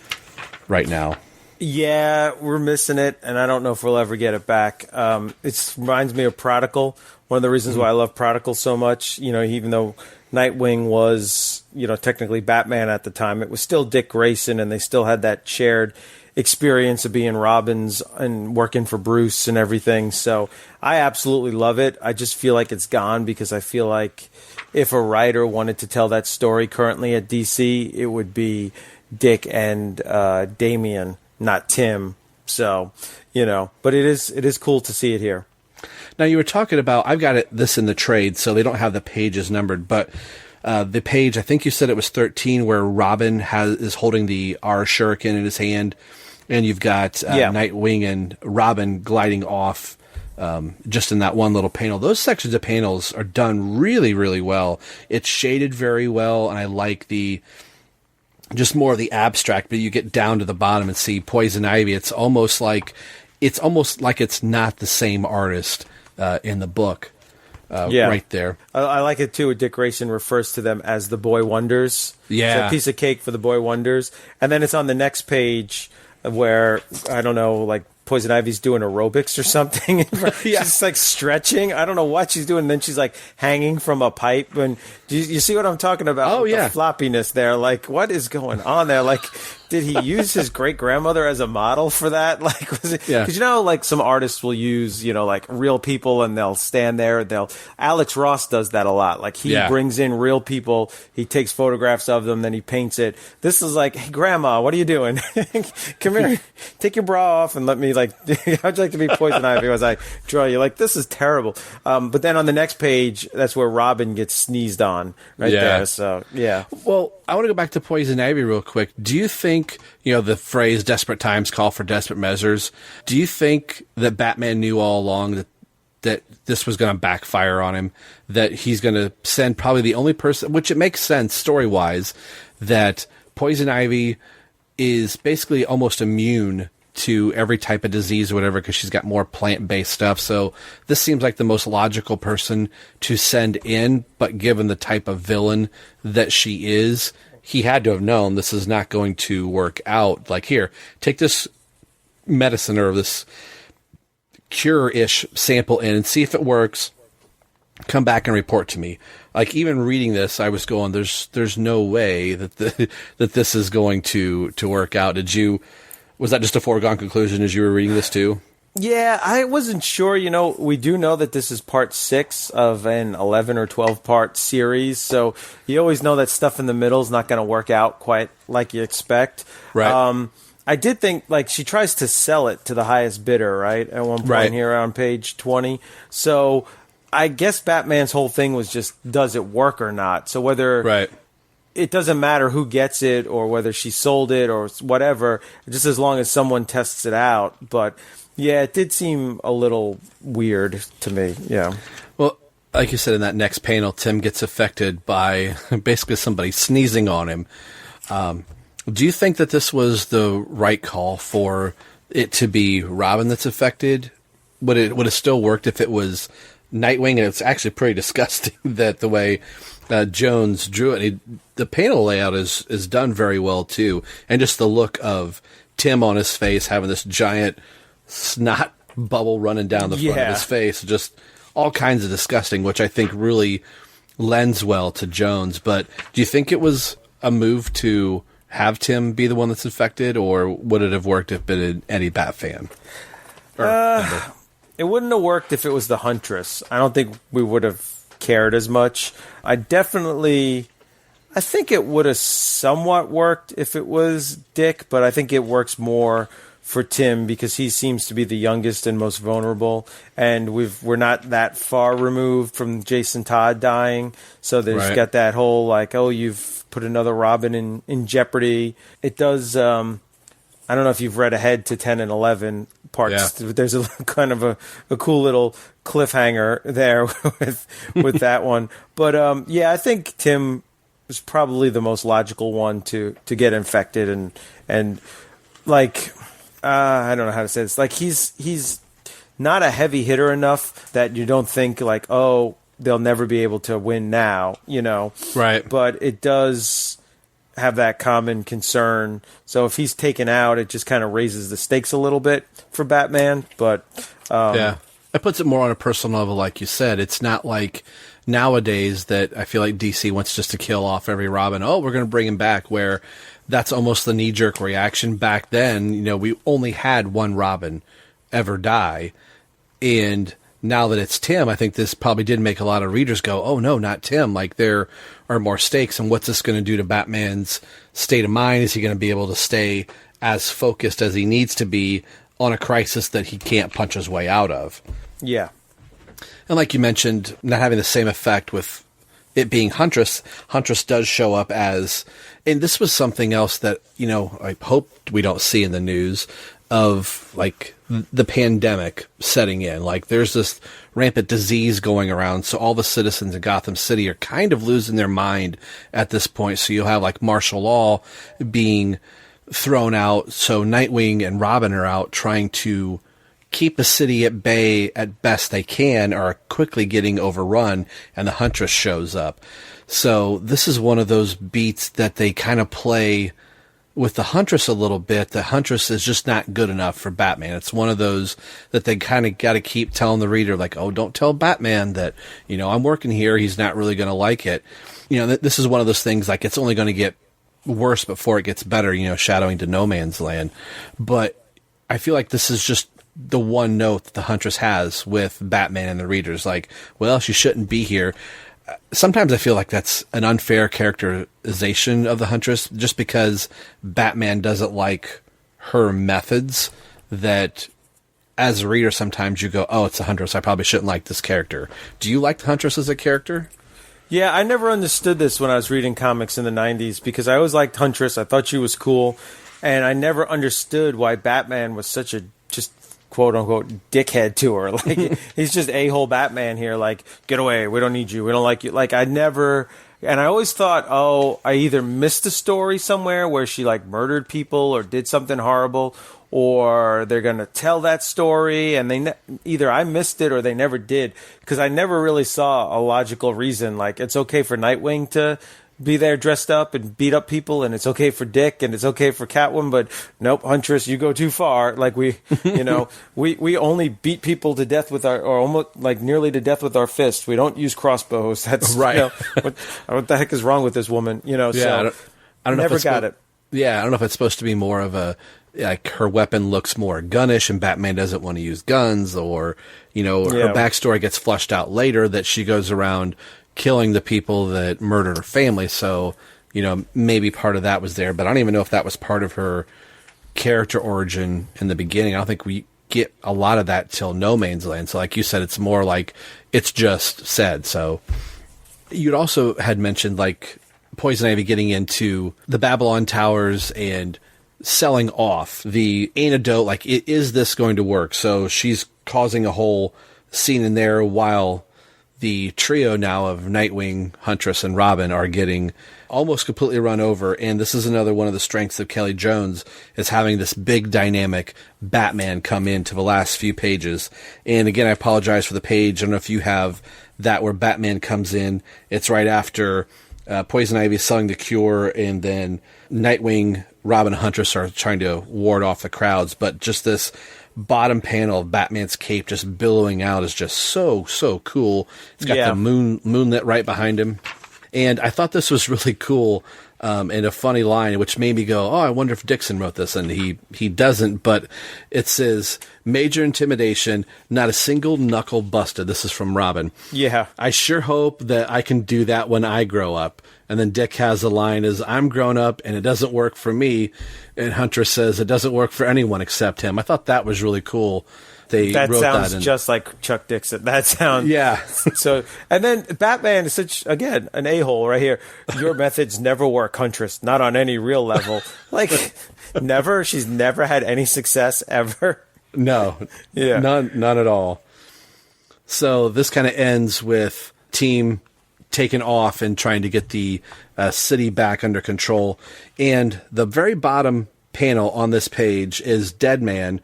right now? Yeah, we're missing it, and I don't know if we'll ever get it back. It reminds me of Prodigal. One of the reasons why I love Prodigal so much, even though Nightwing was, technically Batman at the time, it was still Dick Grayson, and they still had that shared experience of being Robins and working for Bruce and everything. So I absolutely love it. I just feel like it's gone, because I feel like if a writer wanted to tell that story currently at DC, it would be Dick and Damian, not Tim. So, but it is cool to see it here. Now, you were talking about, I've got this in the trade, so they don't have the pages numbered, but the page, I think you said it was 13, where Robin is holding the R Shuriken in his hand, and you've got Nightwing and Robin gliding off just in that one little panel. Those sections of panels are done really, really well. It's shaded very well, and I like just more of the abstract, but you get down to the bottom and see Poison Ivy. It's almost like it's not the same artist in the book. Right there. I like it too. Dick Grayson refers to them as the Boy Wonders. Yeah. It's a piece of cake for the Boy Wonders. And then it's on the next page where, I don't know, like Poison Ivy's doing aerobics or something. She's like stretching. I don't know what she's doing. And then she's like hanging from a pipe. And you see what I'm talking about? Oh, yeah. The floppiness there. Like, what is going on there? Like, did he use his great grandmother as a model for that? Like, was it? Yeah. Because like some artists will use, like real people, and they'll stand there. Alex Ross does that a lot. Like he brings in real people, he takes photographs of them, then he paints it. This is like, hey, Grandma, what are you doing? Come here, take your bra off and let me how'd you like to be Poison Ivy as I draw you? Like, this is terrible. But then on the next page, that's where Robin gets sneezed on there. So yeah. Well, I want to go back to Poison Ivy real quick. Do you think, the phrase desperate times call for desperate measures, do you think that Batman knew all along that this was going to backfire on him, that he's going to send probably the only person, which it makes sense story-wise, that Poison Ivy is basically almost immune to every type of disease or whatever, because she's got more plant-based stuff. So this seems like the most logical person to send in, but given the type of villain that she is, he had to have known this is not going to work out. Like, here, take this medicine or this cure-ish sample in and see if it works. Come back and report to me. Like, even reading this, I was going, there's no way that that this is going to work out. Was that just a foregone conclusion as you were reading this too? Yeah, I wasn't sure. We do know that this is part 6 of an 11 or 12 part series, so you always know that stuff in the middle is not going to work out quite like you expect. Right. I did think, she tries to sell it to the highest bidder, right? At one point here on page 20. So I guess Batman's whole thing was just, does it work or not? So whether it doesn't matter who gets it or whether she sold it or whatever, just as long as someone tests it out. But yeah, it did seem a little weird to me. Yeah. Well, like you said in that next panel, Tim gets affected by basically somebody sneezing on him. Do you think that this was the right call for it to be Robin that's affected? Would it have still worked if it was Nightwing? And it's actually pretty disgusting that the way Jones drew it. The panel layout is done very well too, and just the look of Tim on his face having this giant snot bubble running down the front of his face, just all kinds of disgusting, which I think really lends well to Jones. But do you think it was a move to have Tim be the one that's affected, or would it have worked if it been any Bat fan? It wouldn't have worked if it was the Huntress. I don't think we would have cared as much. I think it would have somewhat worked if it was Dick, but I think it works more for Tim because he seems to be the youngest and most vulnerable, and we're not that far removed from Jason Todd dying, so there's got that whole you've put another Robin in jeopardy. It does. I don't know if you've read ahead to 10 and 11 parts. Yeah. There's a kind of a cool little cliffhanger there with that one. But I think Tim was probably the most logical one to get infected, and I don't know how to say this. He's not a heavy hitter enough that you don't think they'll never be able to win now, Right. But it does have that common concern. So if he's taken out, it just kind of raises the stakes a little bit for Batman. But it puts it more on a personal level, like you said. It's not like nowadays that I feel like DC wants just to kill off every Robin. Oh, we're going to bring him back, where that's almost the knee-jerk reaction. Back then, we only had one Robin ever die. And now that it's Tim, I think this probably did make a lot of readers go, oh, no, not Tim. There are more stakes. And what's this going to do to Batman's state of mind? Is he going to be able to stay as focused as he needs to be on a crisis that he can't punch his way out of? Yeah. And like you mentioned, not having the same effect with it being Huntress. Huntress does show up as, and this was something else that, I hope we don't see in the news of the pandemic setting in. There's this rampant disease going around. So all the citizens in Gotham City are kind of losing their mind at this point. So you'll have martial law being thrown out. So Nightwing and Robin are out trying to keep the city at bay at best they can, are quickly getting overrun, and the Huntress shows up. So this is one of those beats that they kind of play with the Huntress a little bit. The Huntress is just not good enough for Batman. It's one of those that they kind of got to keep telling the reader, oh, don't tell Batman that, I'm working here. He's not really going to like it. This is one of those things, it's only going to get worse before it gets better, shadowing to no man's land. But I feel like this is just the one note that the Huntress has with Batman and the readers. Well, she shouldn't be here. Sometimes I feel like that's an unfair characterization of the Huntress, just because Batman doesn't like her methods, that as a reader sometimes you go, oh, it's the Huntress, I probably shouldn't like this character. Do you like the Huntress as a character? Yeah, I never understood this when I was reading comics in the 90s, because I always liked Huntress. I thought she was cool, and I never understood why Batman was such a just quote-unquote dickhead to her. He's just a-hole Batman here, get away, we don't need you, we don't like you. I never... And I always thought, I either missed a story somewhere where she, murdered people or did something horrible, or they're going to tell that story, and either I missed it or they never did, because I never really saw a logical reason. It's okay for Nightwing to be there dressed up and beat up people, and it's okay for Dick, and it's okay for Catwoman, but nope, Huntress, you go too far. We only beat people to death with or almost nearly to death with our fists. We don't use crossbows. That's right. What the heck is wrong with this woman? Yeah, so I don't know never if got it. Yeah, I don't know if it's supposed to be more of a like her weapon looks more gunnish and Batman doesn't want to use guns, or, you know, her backstory gets flushed out later that she goes around killing the people that murdered her family. So, you know, maybe part of that was there, but I don't even know if that was part of her character origin in the beginning. I don't think we get a lot of that till No Man's Land. So like you said, it's more like it's just said. So you'd also had mentioned like Poison Ivy getting into the Babylon Towers and selling off the antidote. Like, is this going to work? So she's causing a whole scene in there while the trio now of Nightwing, Huntress, and Robin are getting almost completely run over. And this is another one of the strengths of Kelly Jones, is having this big dynamic Batman come into the last few pages. And again, I apologize for the page. I don't know if you have that where Batman comes in. It's right after Poison Ivy selling the cure, and then Nightwing, Robin, and Huntress are trying to ward off the crowds. But just this bottom panel of Batman's cape just billowing out is just so cool. It's got the moonlit right behind him. And I thought this was really cool, and a funny line, which made me go, oh, I wonder if Dixon wrote this. And he doesn't, but it says, major intimidation, not a single knuckle busted. This is from Robin. Yeah. I sure hope that I can do that when I grow up. And then Dick has a line is, I'm grown up and it doesn't work for me. And Huntress says it doesn't work for anyone except him. I thought that was really cool. That sounds just like Chuck Dixon. That sounds so. And then Batman is such, again, an a-hole right here. Your methods never work, Huntress. Not on any real level. Like, never. She's never had any success ever. No, none at all. So this kind of ends with team taken off and trying to get the city back under control. And the very bottom panel on this page is Deadman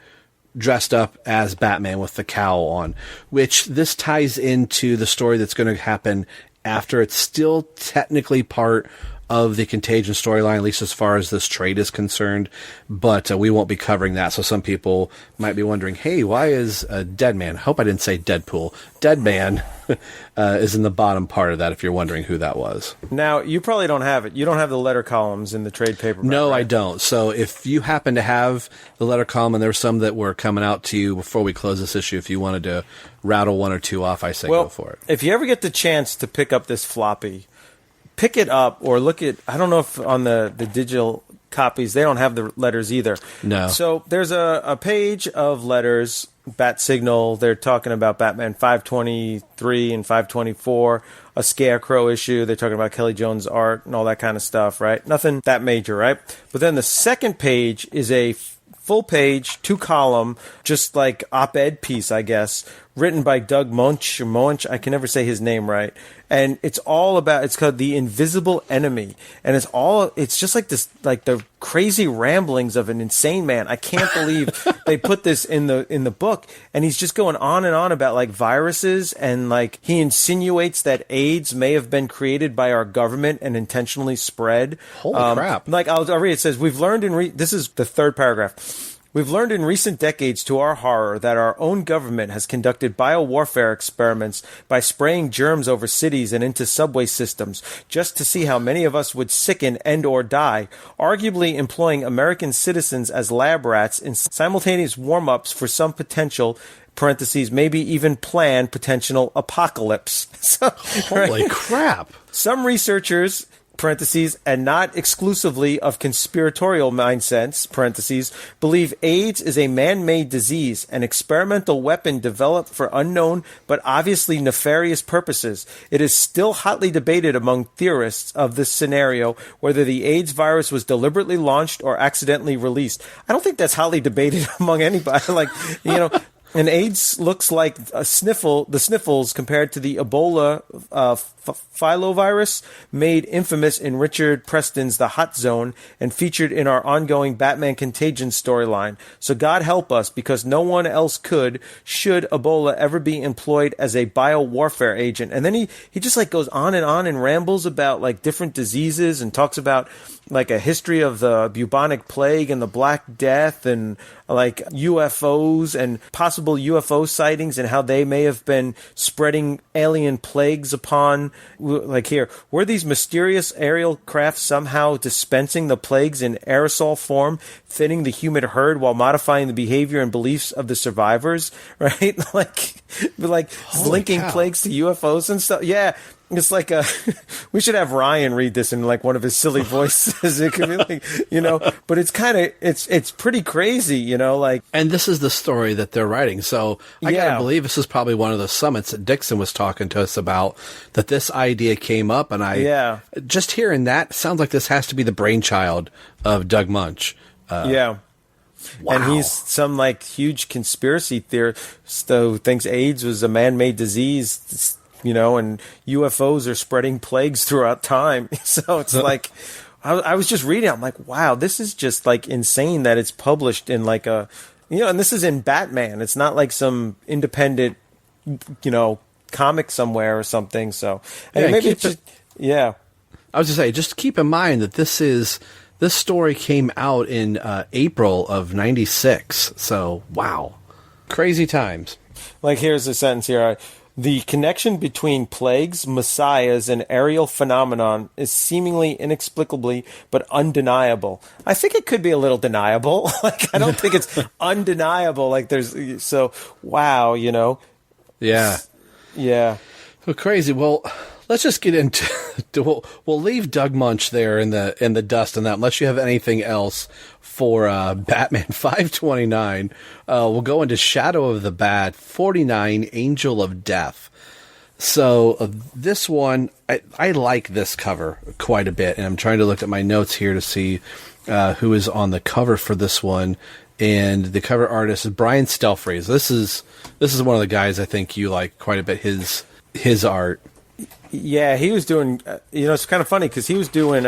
dressed up as Batman with the cowl on, which this ties into the story that's going to happen after. It's still technically part of the Contagion storyline, at least as far as this trade is concerned, but we won't be covering that. So some people might be wondering, hey, why is Deadman? I hope I didn't say Deadpool. Deadman is in the bottom part of that, if you're wondering who that was. Now, you probably don't have it. You don't have the letter columns in the trade paperback. No, right? I don't. So if you happen to have the letter column, and there were some that were coming out to you before we close this issue, if you wanted to rattle one or two off, I say go for it. If you ever get the chance to pick up this floppy, pick it up or look at, I don't know if on the digital copies, they don't have the letters either. No. So there's a page of letters, Bat Signal, they're talking about Batman 523 and 524, a Scarecrow issue, they're talking about Kelly Jones' art and all that kind of stuff, right? Nothing that major, right? But then the second page is a full page, 2-column, just like op-ed piece, I guess, written by Doug Moench, I can never say his name right. And it's all about, it's called The Invisible Enemy. And it's just like this, like the crazy ramblings of an insane man. I can't believe they put this in the book. And he's just going on and on about like viruses, and like he insinuates that AIDS may have been created by our government and intentionally spread. Holy crap. Like I'll read, it says, we've learned this is the third paragraph. We've learned in recent decades to our horror that our own government has conducted biowarfare experiments by spraying germs over cities and into subway systems just to see how many of us would sicken and or die, arguably employing American citizens as lab rats in simultaneous warm-ups for some potential parentheses, maybe even planned potential apocalypse. So, holy crap. Some researchers, parentheses, and not exclusively of conspiratorial mindsets, parentheses, believe AIDS is a man-made disease, an experimental weapon developed for unknown but obviously nefarious purposes. It is still hotly debated among theorists of this scenario whether the AIDS virus was deliberately launched or accidentally released. I don't think that's hotly debated among anybody. Like, you know, and AIDS looks like the sniffles compared to the Ebola filovirus, made infamous in Richard Preston's The Hot Zone and featured in our ongoing Batman Contagion storyline. So God help us, because no one else should Ebola ever be employed as a biowarfare agent. And then he just like goes on and rambles about like different diseases and talks about like a history of the bubonic plague and the Black Death and like UFOs and possible UFO sightings and how they may have been spreading alien plagues upon, like here, were these mysterious aerial craft somehow dispensing the plagues in aerosol form, thinning the human herd while modifying the behavior and beliefs of the survivors, right? like linking plagues to UFOs and stuff. Yeah. It's like we should have Ryan read this in like one of his silly voices. It could be like, but it's kind of, it's pretty crazy, like. And this is the story that they're writing. So I gotta believe this is probably one of the summits that Dixon was talking to us about, that this idea came up. And just hearing that sounds like this has to be the brainchild of Doug Munch. Wow. And he's some like huge conspiracy theorist who thinks AIDS was a man-made disease, and UFOs are spreading plagues throughout time. So it's like, I was just reading, I'm like, wow, this is just like insane that it's published in like and this is in Batman. It's not like some independent, comic somewhere or something. So, and maybe it's just, I was to say, just keep in mind that this story came out in April of '96. So, wow. Crazy times. Like, here's a sentence here. The connection between plagues, messiahs, and aerial phenomenon is seemingly inexplicably but undeniable. I think it could be a little deniable. Like, I don't think it's undeniable. Like, wow, Yeah. Yeah. Well, crazy. Well, let's just get into. We'll leave Doug Munch there in the dust on that, unless you have anything else for Batman 529. We'll go into Shadow of the Bat 49, Angel of Death. So this one, I like this cover quite a bit, and I'm trying to look at my notes here to see who is on the cover for this one. And the cover artist is Brian Stelfreeze. This is one of the guys I think you like quite a bit. His art. Yeah, he was doing. It's kind of funny because he was doing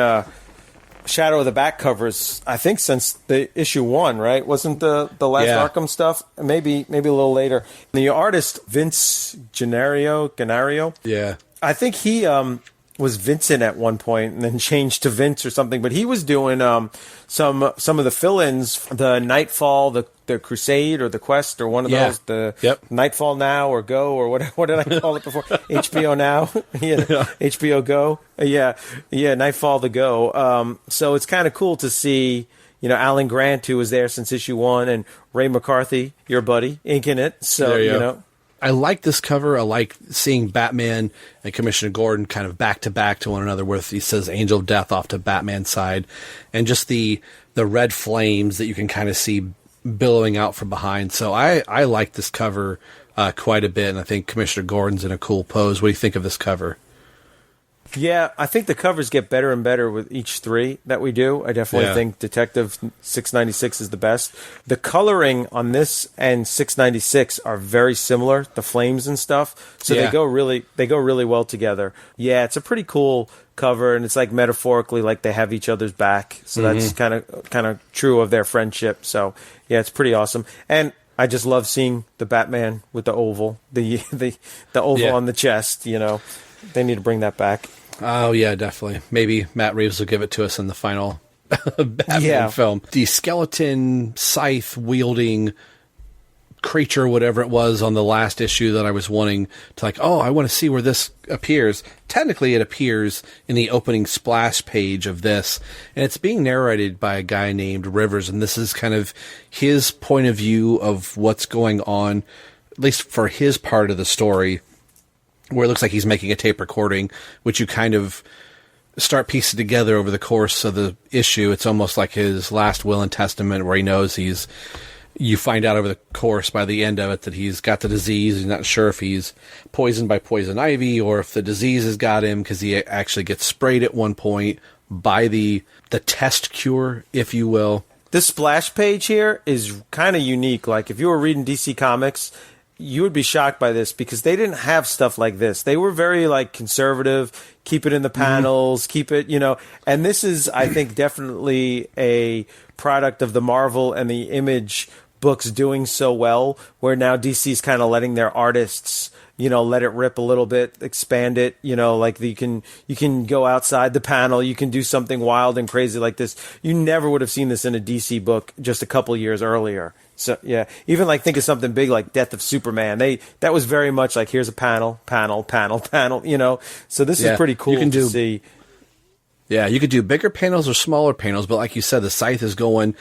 Shadow of the Bat covers, I think, since the issue 1, right? Wasn't the last Arkham stuff? Maybe a little later. The artist Vince Gennaro. Yeah, I think he was Vincent at one point and then changed to Vince or something. But he was doing some of the fill-ins, the Nightfall, the Crusade or the Quest or one of those, the Nightfall Now or Go or what did I call it before? HBO Now, HBO Go, Nightfall the Go. So it's kind of cool to see, Alan Grant, who was there since issue 1, and Ray McCarthy, your buddy, inking it. So I like this cover. I like seeing Batman and Commissioner Gordon kind of back to back to one another, where he says Angel of Death off to Batman's side, and just the red flames that you can kind of see billowing out from behind. So I like this cover quite a bit, and I think Commissioner Gordon's in a cool pose. What do you think of this cover? Yeah, I think the covers get better and better with each 3 that we do. I definitely think Detective 696 is the best. The coloring on this and 696 are very similar, the flames and stuff. So they go really well together. Yeah, it's a pretty cool cover, and it's like metaphorically like they have each other's back. So that's kind of true of their friendship. So yeah, it's pretty awesome. And I just love seeing the Batman with the oval, the oval on the chest. They need to bring that back. Oh, yeah, definitely. Maybe Matt Reeves will give it to us in the final Batman film. The skeleton scythe-wielding creature, whatever it was on the last issue that I was wanting to I want to see where this appears. Technically, it appears in the opening splash page of this, and it's being narrated by a guy named Rivers, and this is kind of his point of view of what's going on, at least for his part of the story, where it looks like he's making a tape recording, which you kind of start piecing together over the course of the issue. It's almost like his last will and testament, where he knows you find out over the course by the end of it that he's got the disease. He's not sure if he's poisoned by poison ivy or if the disease has got him, because he actually gets sprayed at one point by the test cure, if you will. This splash page here is kind of unique. Like, if you were reading DC Comics, you would be shocked by this, because they didn't have stuff like this. They were very conservative, keep it in the panels, keep it, and this is, I think, definitely a product of the Marvel and the Image books doing so well, where now DC's kind of letting their artists, let it rip a little bit, expand it, like you can go outside the panel, you can do something wild and crazy like this. You never would have seen this in a DC book just a couple years earlier. So yeah, even like think of something big like Death of Superman. That was very much like here's a panel. So this is pretty cool to see. Yeah, you could do bigger panels or smaller panels, but like you said, the scythe is going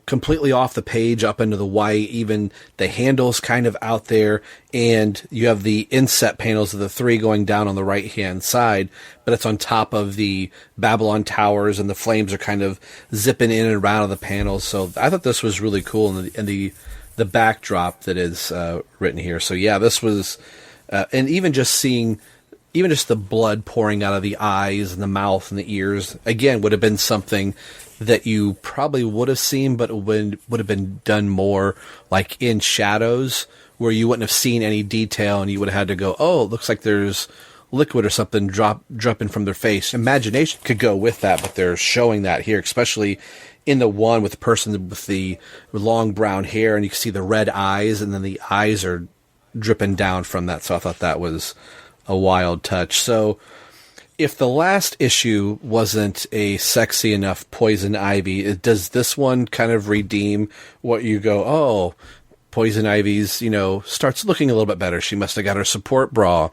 completely off the page up into the white. Even the handle's kind of out there, and you have the inset panels of the 3 going down on the right-hand side, but it's on top of the Babylon Towers, and the flames are kind of zipping in and around of the panels. So I thought this was really cool, and the backdrop that is written here. So yeah, this was, and even just seeing, even just the blood pouring out of the eyes and the mouth and the ears, again, would have been something that you probably would have seen, but would have been done more like in shadows, where you wouldn't have seen any detail, and you would have had to go, oh, it looks like there's liquid or something dropping from their face. Imagination could go with that, but they're showing that here, especially in the one with the person with the long brown hair, and you can see the red eyes, and then the eyes are dripping down from that. So I thought that was a wild touch. So if the last issue wasn't a sexy enough Poison Ivy, does this one kind of redeem what you go, oh, Poison Ivy's, starts looking a little bit better. She must have got her support bra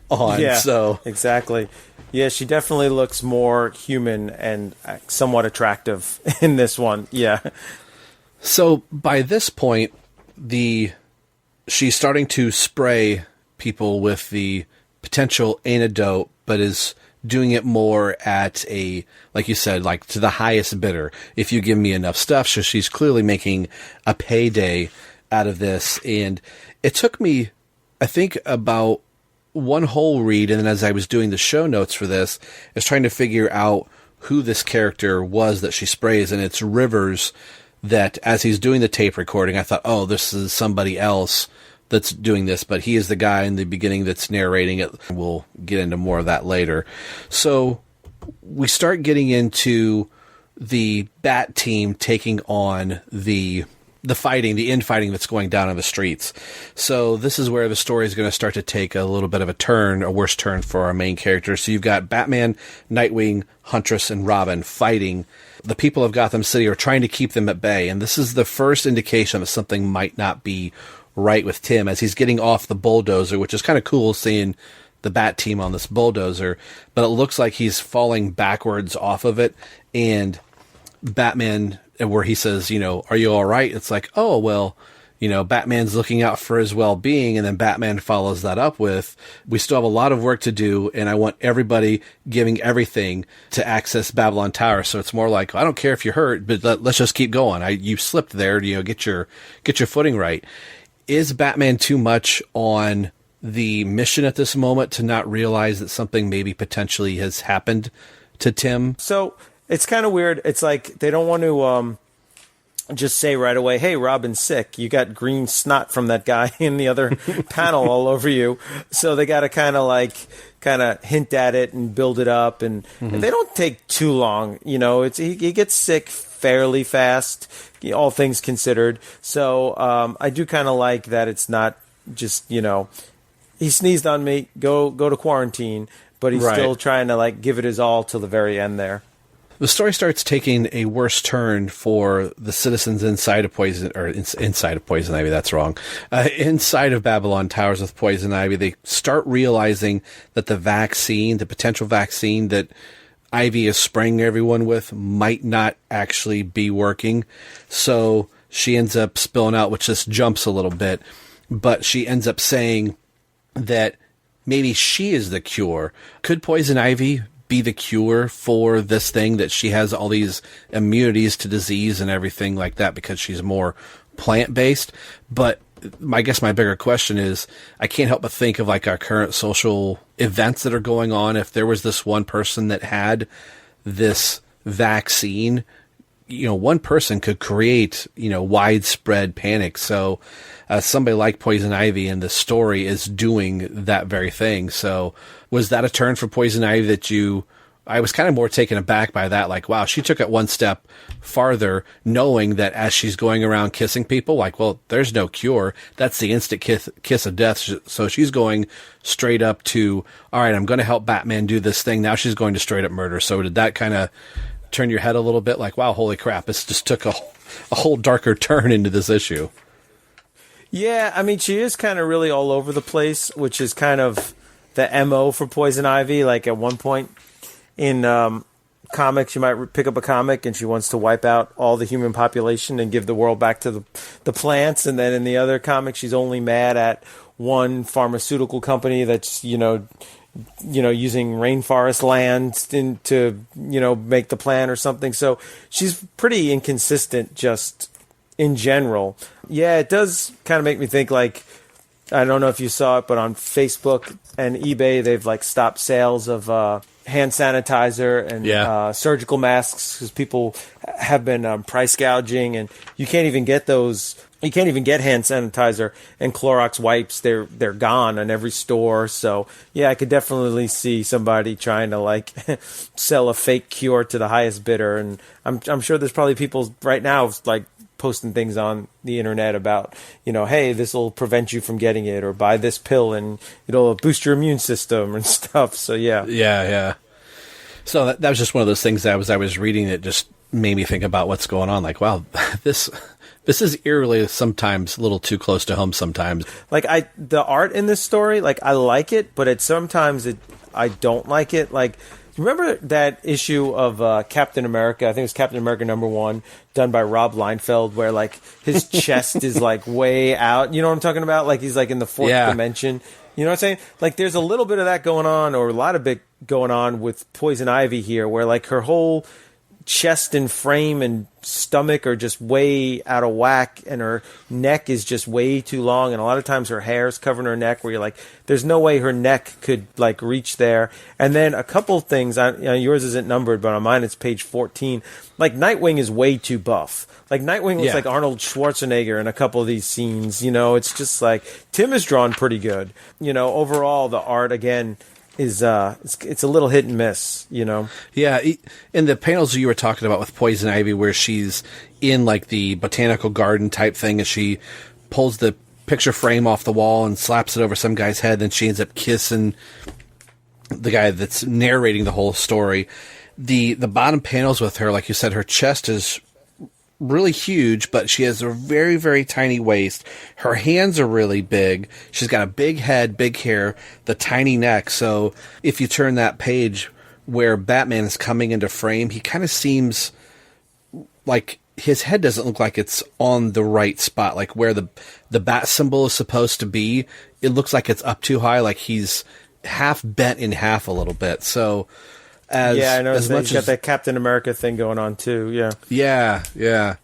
on. Yeah, so exactly. Yeah, she definitely looks more human and somewhat attractive in this one. Yeah. So by this point, she's starting to spray people with the potential antidote, but is doing it more at a, like you said, like to the highest bidder. If you give me enough stuff, so she's clearly making a payday out of this. And it took me, I think, about one whole read, and then as I was doing the show notes for this, I was trying to figure out who this character was that she sprays, and it's Rivers. That as he's doing the tape recording, I thought, oh, this is somebody else that's doing this, but he is the guy in the beginning that's narrating it. We'll get into more of that later. So we start getting into the Bat team taking on the infighting that's going down on the streets. So this is where the story is going to start to take a little bit of a worse turn for our main characters. So you've got Batman, Nightwing, Huntress, and Robin fighting. The people of Gotham City are trying to keep them at bay, and this is the first indication that something might not be right with Tim as he's getting off the bulldozer, which is kind of cool seeing the Bat team on this bulldozer, but it looks like he's falling backwards off of it, and Batman, where he says, are you all right? It's like, oh, well, Batman's looking out for his well-being, and then Batman follows that up with, we still have a lot of work to do, and I want everybody giving everything to access Babylon Tower. So it's more like, I don't care if you're hurt, but let's just keep going. You slipped there, get your footing right. Is Batman too much on the mission at this moment to not realize that something maybe potentially has happened to Tim? So it's kind of weird. It's like they don't want to just say right away, hey, Robin's sick. You got green snot from that guy in the other panel all over you. So they got to kind of hint at it and build it up. And they don't take too long. He gets sick fairly fast, all things considered. So I do kind of like that it's not just, he sneezed on me, go to quarantine, but he's still trying to give it his all till the very end there. The story starts taking a worse turn for the citizens inside of Poison Ivy. That's wrong. Inside of Babylon Towers with Poison Ivy, they start realizing that the potential vaccine that Ivy is spraying everyone with might not actually be working. So she ends up spilling out, which just jumps a little bit, but she ends up saying that maybe she is the cure. Could Poison Ivy be the cure for this thing, that she has all these immunities to disease and everything like that because she's more plant-based? But I guess my bigger question is, I can't help but think of our current social events that are going on. If there was this one person that had this vaccine, one person could create, widespread panic. So somebody like Poison Ivy in this story is doing that very thing. So was that a turn for Poison Ivy that you I was kind of more taken aback by that. Like, wow, she took it one step farther, knowing that as she's going around kissing people, like, well, there's no cure. That's the instant kiss of death. So she's going straight up to, all right, I'm going to help Batman do this thing. Now she's going to straight up murder. So did that kind of turn your head a little bit? Like, wow, holy crap, this just took a whole darker turn into this issue. Yeah, I mean, she is kind of really all over the place, which is kind of the MO for Poison Ivy. Like, at one point in comics, you might pick up a comic and she wants to wipe out all the human population and give the world back to the plants. And then in the other comic, she's only mad at one pharmaceutical company that's, using rainforest land to make the plan or something. So she's pretty inconsistent just in general. Yeah, it does kind of make me think, like, I don't know if you saw it, but on Facebook and eBay, they've like stopped sales of hand sanitizer and surgical masks because people have been price gouging, and you can't even get those. You can't even get hand sanitizer and Clorox wipes. They're gone in every store. So yeah, I could definitely see somebody trying to like sell a fake cure to the highest bidder, and I'm sure there's probably people right now like posting things on the internet about, hey, this will prevent you from getting it, or buy this pill and it'll boost your immune system and stuff. So yeah. So that was just one of those things that I was reading, it just made me think about what's going on. Like, wow, this is eerily sometimes a little too close to home sometimes. Like, the art in this story, like, I like it, but I don't like it. Like, remember that issue of Captain America? I think it was Captain America #1, done by Rob Liefeld, where like his chest is like way out. You know what I'm talking about? Like, he's like in the fourth dimension. You know what I'm saying? Like, there's a little bit of that going on, or a lot of it going on with Poison Ivy here, where like her whole chest and frame and stomach are just way out of whack, and her neck is just way too long, and a lot of times her hair's covering her neck where you're like, there's no way her neck could like reach there. And then a couple things, yours isn't numbered, but on mine it's page 14. Like, Nightwing is way too buff. Like, Nightwing looks like Arnold Schwarzenegger in a couple of these scenes. It's just like, Tim is drawn pretty good. Overall the art again is it's a little hit and miss, Yeah, in the panels you were talking about with Poison Ivy, where she's in like the botanical garden type thing, and she pulls the picture frame off the wall and slaps it over some guy's head, then she ends up kissing the guy that's narrating the whole story. The bottom panels with her, like you said, her chest is really huge, but she has a very, very tiny waist. Her hands are really big. She's got a big head, big hair, the tiny neck. So if you turn that page where Batman is coming into frame, he kind of seems like his head doesn't look like it's on the right spot. Like where the bat symbol is supposed to be, it looks like it's up too high, like he's half bent in half a little bit. So I know as much got that Captain America thing going on too. Yeah.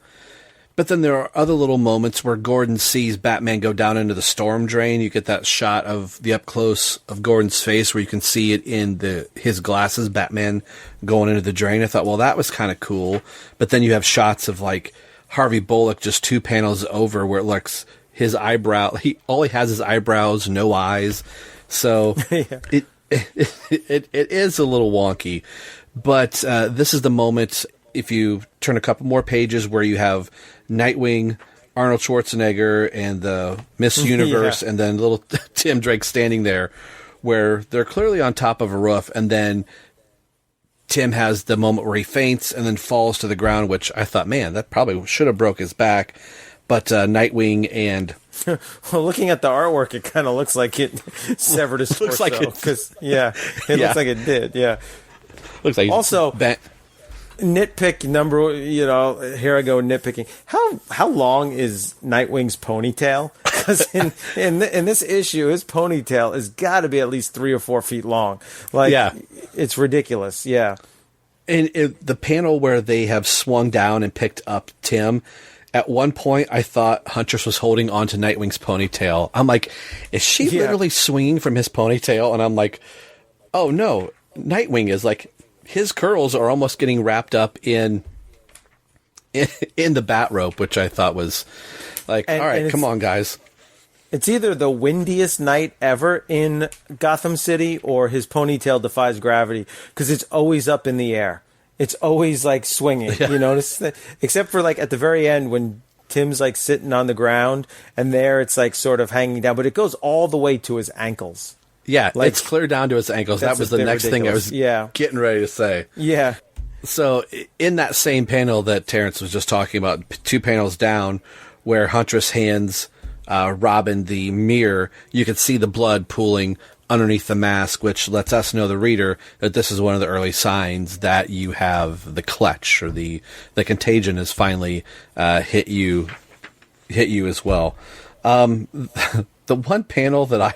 But then there are other little moments where Gordon sees Batman go down into the storm drain. You get that shot of the up close of Gordon's face where you can see it in his glasses, Batman going into the drain. I thought, well, that was kind of cool. But then you have shots of like Harvey Bullock just 2 panels over where it looks his eyebrow. All he has is eyebrows, no eyes. So it is a little wonky, but this is the moment, if you turn a couple more pages, where you have Nightwing, Arnold Schwarzenegger, and the Miss Universe, and then little Tim Drake standing there, where they're clearly on top of a roof, and then Tim has the moment where he faints and then falls to the ground, which I thought, man, that probably should have broke his back. But Nightwing and... Well, looking at the artwork, it kind of looks like it severed his torso. Looks like it looks like it did. Yeah, looks like also nitpick number. Here I go nitpicking. How long is Nightwing's ponytail? Because in this issue, his ponytail has got to be at least 3 or 4 feet long. It's ridiculous. Yeah, and the panel where they have swung down and picked up Tim. At one point, I thought Huntress was holding on to Nightwing's ponytail. I'm like, is she literally swinging from his ponytail? And I'm like, oh no, Nightwing is like, his curls are almost getting wrapped up in the bat rope, which I thought was like, all right, come on, guys. It's either the windiest night ever in Gotham City or his ponytail defies gravity because it's always up in the air. It's always like swinging, you notice that? Except for like at the very end when Tim's like sitting on the ground and there it's like sort of hanging down, but it goes all the way to his ankles. Yeah, Like, it's clear down to his ankles. That was the next thing I was getting ready to say. Yeah. So in that same panel that Terrence was just talking about, 2 panels down, where Huntress hands Robin the mirror, you can see the blood pooling underneath the mask, which lets us know, the reader, that this is one of the early signs that you have the clutch, or the contagion has finally hit you as well. The one panel that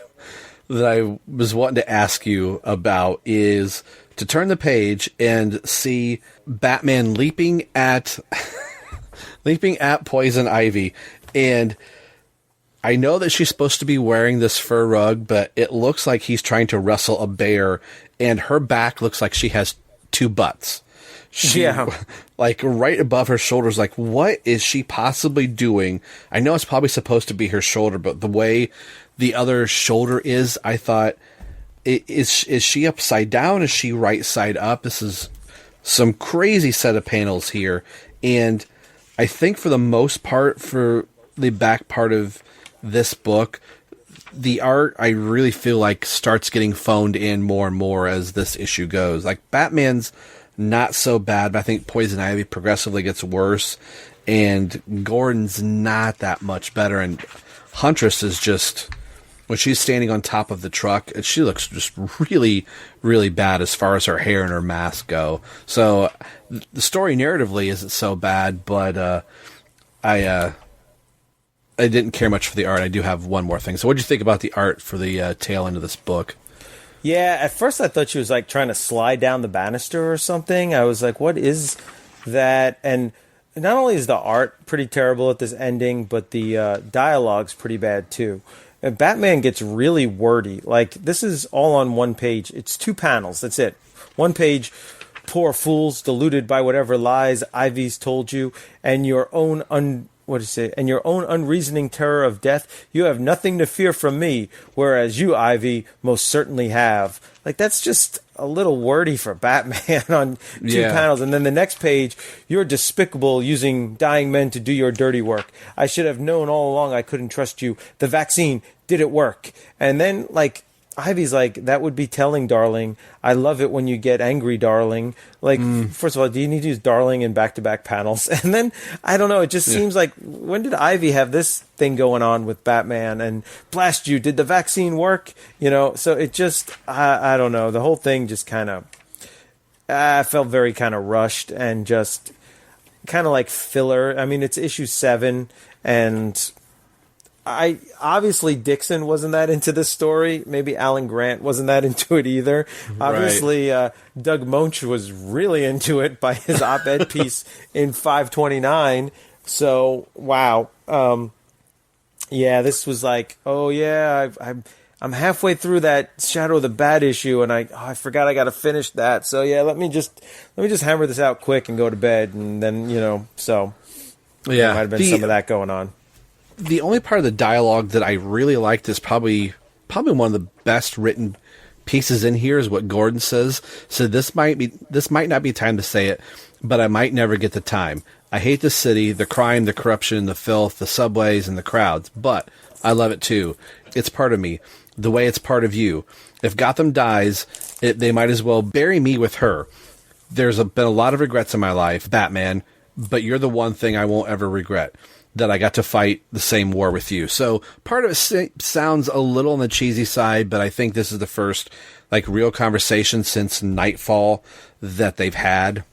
I was wanting to ask you about is to turn the page and see Batman leaping at Poison Ivy, and I know that she's supposed to be wearing this fur rug, but it looks like he's trying to wrestle a bear, and her back looks like she has 2 butts. Like right above her shoulders. Like, what is she possibly doing? I know it's probably supposed to be her shoulder, but the way the other shoulder is, I thought, is she upside down? Is she right side up? This is some crazy set of panels here, and I think for the most part, for the back part of this book, the art, I really feel like, starts getting phoned in more and more as this issue goes. Like, Batman's not so bad, but I think Poison Ivy progressively gets worse, and Gordon's not that much better, and Huntress is just, when she's standing on top of the truck, she looks just really, really bad as far as her hair and her mask go. So the story narratively isn't so bad, but I didn't care much for the art. I do have one more thing. So what did you think about the art for the tail end of this book? Yeah, at first I thought she was like trying to slide down the banister or something. I was like, what is that? And not only is the art pretty terrible at this ending, but the dialogue's pretty bad too. And Batman gets really wordy. Like, this is all on one page. It's 2 panels. That's it. One page. Poor fools, deluded by whatever lies Ivy's told you, and your own and your own unreasoning terror of death. You have nothing to fear from me, whereas you, Ivy, most certainly have. Like, that's just a little wordy for Batman on 2 panels. And then the next page, you're despicable, using dying men to do your dirty work. I should have known all along I couldn't trust you. The vaccine, did it work? And then, like, Ivy's like, that would be telling, darling. I love it when you get angry, darling. Like, first of all, do you need to use darling in back-to-back panels? And then, I don't know, it just seems like, when did Ivy have this thing going on with Batman? And blast you, did the vaccine work? You know, so it just, I don't know. The whole thing just kind of, I felt very kind of rushed and just kind of like filler. I mean, it's issue 7, and obviously Dixon wasn't that into this story. Maybe Alan Grant wasn't that into it either. Right. Obviously, Doug Moench was really into it by his op-ed piece in 529. So, wow. Yeah, this was like, oh yeah, I'm halfway through that Shadow of the Bat issue, and I forgot I got to finish that. So yeah, let me just hammer this out quick and go to bed, and then so there might have been some of that going on. The only part of the dialogue that I really liked is probably one of the best written pieces in here is what Gordon says. So this might not be time to say it, but I might never get the time. I hate the city, the crime, the corruption, the filth, the subways, and the crowds, but I love it too. It's part of me, the way it's part of you. If Gotham dies, they might as well bury me with her. There's been a lot of regrets in my life, Batman, but you're the one thing I won't ever regret. That I got to fight the same war with you. So part of it sounds a little on the cheesy side, but I think this is the first like real conversation since Nightfall that they've had.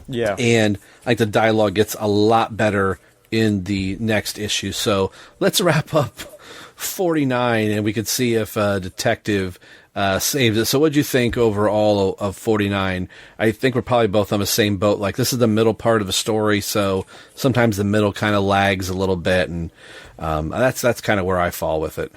Yeah. And like the dialogue gets a lot better in the next issue. So let's wrap up 49 and we could see if Detective saves it. So what'd you think overall of 49? I think we're probably both on the same boat. Like, this is the middle part of a story, so sometimes the middle kind of lags a little bit, and that's kind of where I fall with it.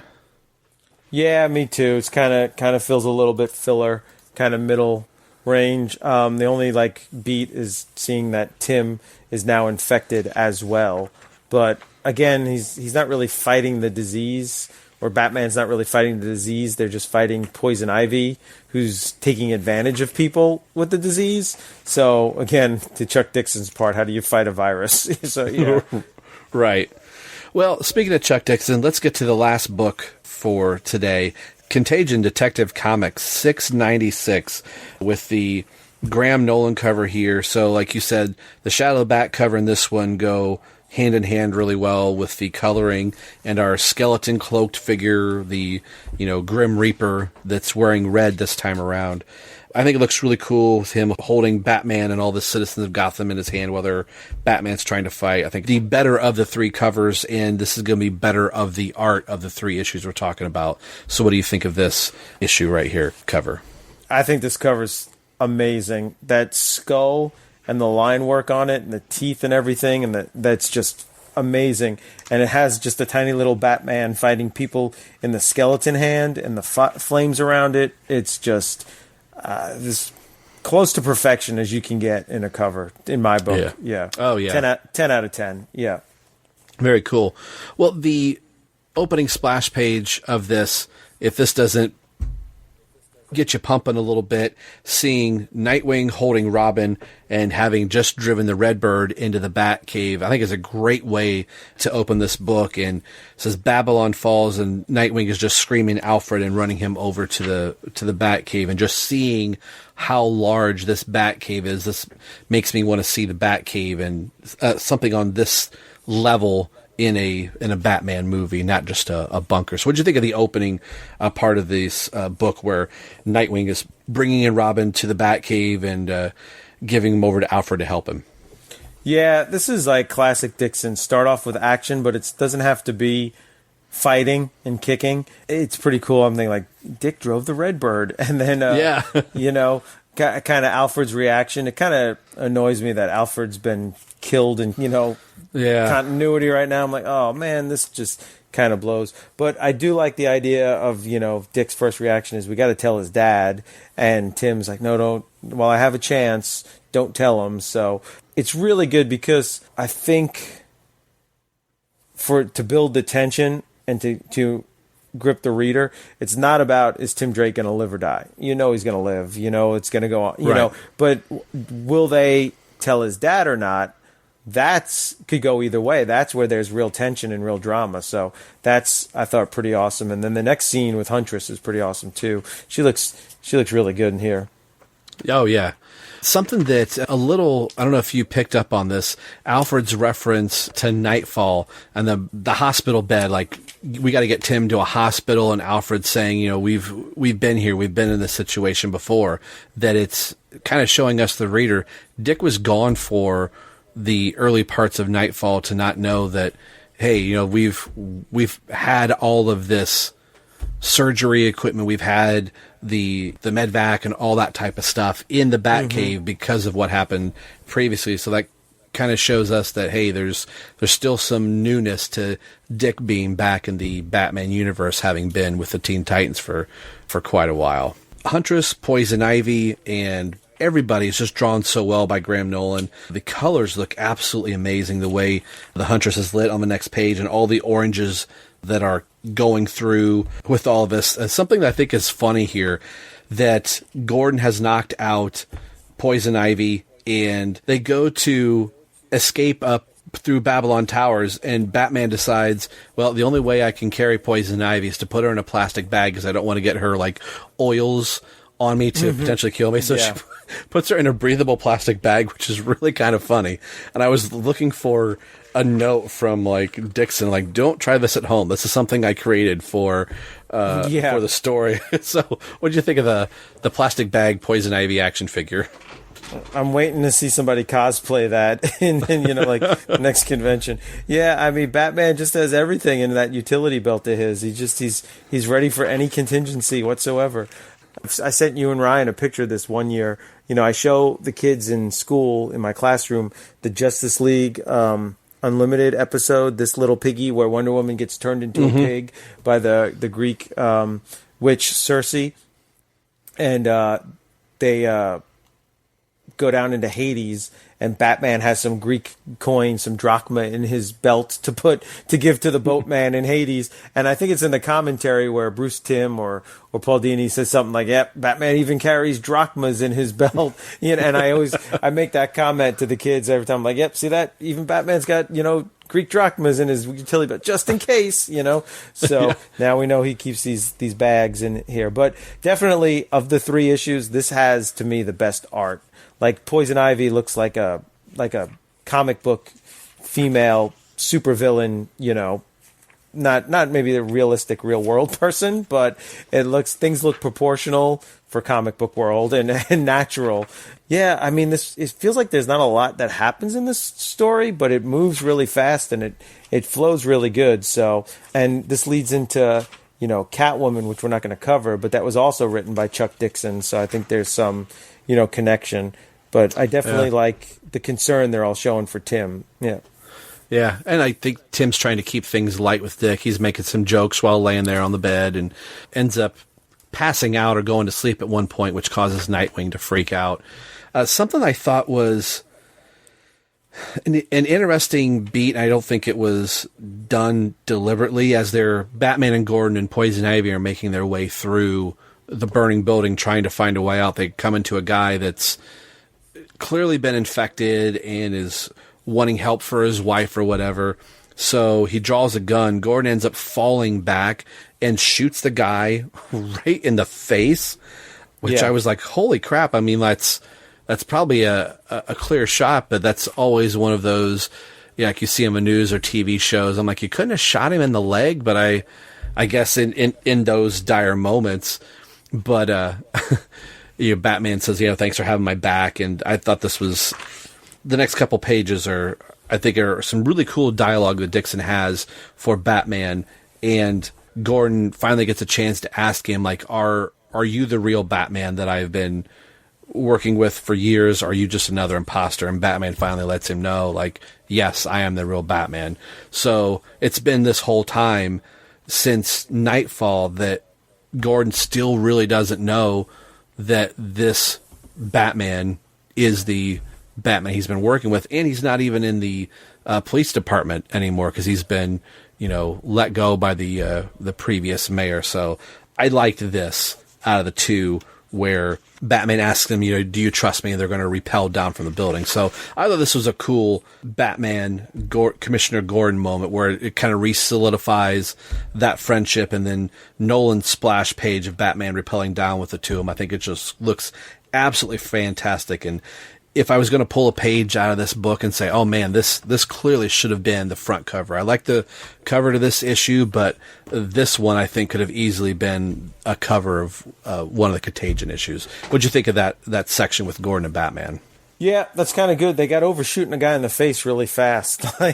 Yeah, me too. It's kind of feels a little bit filler, kind of middle range. The only like beat is seeing that Tim is now infected as well, but again, he's not really fighting the disease where Batman's not really fighting the disease. They're just fighting Poison Ivy, who's taking advantage of people with the disease. So, again, to Chuck Dixon's part, how do you fight a virus? So, yeah. Right. Well, speaking of Chuck Dixon, let's get to the last book for today. Contagion Detective Comics 696 with the Graham Nolan cover here. So, like you said, the Shadow of the Bat cover and this one go hand in hand really well with the coloring, and our skeleton cloaked figure, the Grim Reaper that's wearing red this time around. I think it looks really cool with him holding Batman and all the citizens of Gotham in his hand while Batman's trying to fight. I think the better of the three covers, and this is going to be better of the art of the three issues we're talking about. So what do you think of this issue right here, cover? I think this cover's amazing. That skull and the line work on it and the teeth and everything, and that's just amazing. And it has just a tiny little Batman fighting people in the skeleton hand and the flames around it. It's just as close to perfection as you can get in a cover, in my book. Yeah. Oh, yeah. 10 out of 10. Yeah. Very cool. Well, the opening splash page of this, if this doesn't get you pumping a little bit, seeing Nightwing holding Robin and having just driven the Redbird into the Bat Cave, I think is a great way to open this book. And it says Babylon falls, and Nightwing is just screaming Alfred and running him over to the Bat Cave, and just seeing how large this Bat Cave is. This makes me want to see the Bat Cave and something on this level in a Batman movie, not just a bunker. So what did you think of the opening part of this book where Nightwing is bringing in Robin to the Batcave and giving him over to Alfred to help him? Yeah, this is like classic Dixon. Start off with action, but it doesn't have to be fighting and kicking. It's pretty cool. I'm thinking like Dick drove the Redbird, and then kind of Alfred's reaction. It kind of annoys me that Alfred's been killed in continuity right now. I'm like, oh man, this just kind of blows. But I do like the idea of Dick's first reaction is we got to tell his dad, and Tim's like, no, don't. While I have a chance, don't tell him. So it's really good because I think to build the tension and to grip the reader, it's not about is Tim Drake going to live or die. He's going to live. It's going to go on. But will they tell his dad or not? Could go either way. That's where there's real tension and real drama. So that's, I thought, pretty awesome. And then the next scene with Huntress is pretty awesome too. She looks really good in here. Oh yeah. Something that I don't know if you picked up on this, Alfred's reference to Nightfall and the hospital bed, like we got to get Tim to a hospital, and Alfred saying, we've been here, we've been in this situation before, that it's kind of showing us, the reader, Dick was gone for the early parts of Nightfall to not know that, hey, we've had all of this surgery equipment, we've had the medvac and all that type of stuff in the Batcave because of what happened previously. So that kind of shows us that, hey, there's still some newness to Dick being back in the Batman universe, having been with the Teen Titans for quite a while. Huntress, Poison Ivy, and everybody's just drawn so well by Graham Nolan. The colors look absolutely amazing, the way the Huntress is lit on the next page and all the oranges that are going through with all of this. Something that I think is funny here, that Gordon has knocked out Poison Ivy and they go to escape up through Babylon Towers, and Batman decides, well, the only way I can carry Poison Ivy is to put her in a plastic bag because I don't want to get her like oils on me to potentially kill me. So she puts her in a breathable plastic bag, which is really kind of funny. And I was looking for a note from like Dixon, like, don't try this at home. This is something I created for the story. So what did you think of the plastic bag Poison Ivy action figure? I'm waiting to see somebody cosplay that in like next convention. Yeah, I mean, Batman just has everything in that utility belt of his. He's ready for any contingency whatsoever. I sent you and Ryan a picture of this one year. I show the kids in school, in my classroom, the Justice League Unlimited episode, this little piggy where Wonder Woman gets turned into a pig by the Greek witch Circe. And they go down into Hades, and Batman has some Greek coin, some drachma in his belt to give to the boatman in Hades. And I think it's in the commentary where Bruce Timm or Paul Dini says something like, "Yep, Batman even carries drachmas in his belt." And I make that comment to the kids every time. I'm like, "Yep, see that? Even Batman's got Greek drachmas in his utility belt just in case." So now we know he keeps these bags in here. But definitely, of the 3 issues, this has to me the best art. Like Poison Ivy looks like a comic book female supervillain, not maybe the realistic real world person, but things look proportional for comic book world and natural. Yeah, I mean, it feels like there's not a lot that happens in this story, but it moves really fast and it flows really good. So, and this leads into Catwoman, which we're not going to cover, but that was also written by Chuck Dixon. So I think there's some connection. But I definitely like the concern they're all showing for Tim. Yeah. Yeah, and I think Tim's trying to keep things light with Dick. He's making some jokes while laying there on the bed and ends up passing out or going to sleep at one point, which causes Nightwing to freak out. Something I thought was an interesting beat, I don't think it was done deliberately, as Batman and Gordon and Poison Ivy are making their way through the burning building trying to find a way out. They come into a guy that's clearly been infected and is wanting help for his wife or whatever. So he draws a gun. Gordon ends up falling back and shoots the guy right in the face, which I was like, holy crap. I mean, that's probably a clear shot, but that's always one of those, like you see in the news or TV shows. I'm like, you couldn't have shot him in the leg, but I guess in those dire moments. But Batman says, thanks for having my back. And I thought this was, the next couple pages are some really cool dialogue that Dixon has for Batman, and Gordon finally gets a chance to ask him, like, are you the real Batman that I've been working with for years? Are you just another imposter? And Batman finally lets him know, like, yes, I am the real Batman. So it's been this whole time since Nightfall that Gordon still really doesn't know that this Batman is the Batman he's been working with, and he's not even in the police department anymore because he's been, let go by the previous mayor. So I liked this out of the two, where Batman asks them, do you trust me? And they're going to rappel down from the building. So I thought this was a cool Batman Commissioner Gordon moment where it kind of re-solidifies that friendship, and then Nolan's splash page of Batman rappelling down with the two of them. I think it just looks absolutely fantastic. And if I was going to pull a page out of this book and say, oh man, this clearly should have been the front cover. I like the cover to this issue, but this one I think could have easily been a cover of one of the Contagion issues. What'd you think of that section with Gordon and Batman? Yeah, that's kind of good. They got overshooting a guy in the face really fast, right.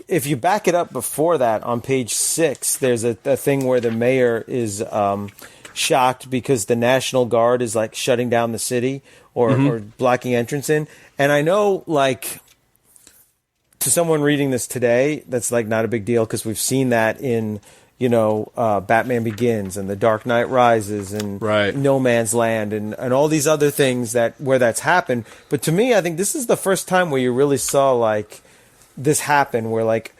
If you back it up before that, on page 6, there's a thing where the mayor is shocked because the National Guard is like shutting down the city or blocking entrance in. And I know, like, to someone reading this today, that's like not a big deal because we've seen that in, Batman Begins and The Dark Knight Rises and No Man's Land and all these other things where that's happened. But to me, I think this is the first time where you really saw like this happen, where like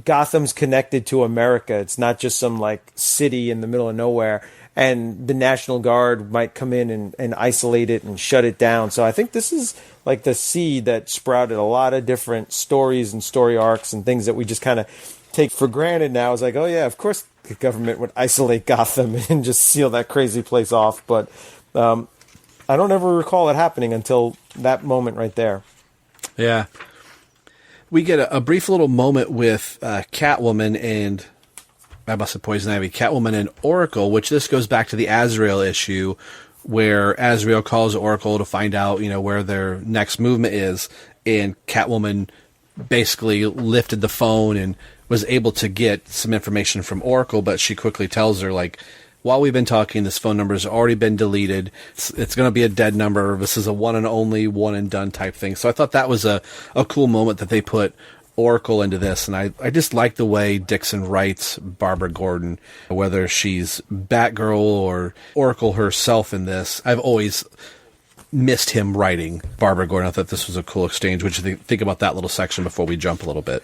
Gotham's connected to America. It's not just some like city in the middle of nowhere. And the National Guard might come in and isolate it and shut it down. So I think this is like the seed that sprouted a lot of different stories and story arcs and things that we just kind of take for granted now. It's like, oh yeah, of course the government would isolate Gotham and just seal that crazy place off. But I don't ever recall it happening until that moment right there. Yeah. We get a brief little moment with Catwoman and... I must have Poison Ivy, Catwoman and Oracle, which this goes back to the Azrael issue where Azrael calls Oracle to find out, where their next movement is. And Catwoman basically lifted the phone and was able to get some information from Oracle, but she quickly tells her, like, while we've been talking, this phone number has already been deleted. It's going to be a dead number. This is a one and only, one and done type thing. So I thought that was a cool moment that they put Oracle into this, and I just like the way Dixon writes Barbara Gordon, whether she's Batgirl or Oracle herself in this. I've always missed him writing Barbara Gordon. I thought this was a cool exchange. What do you think about that little section before we jump a little bit?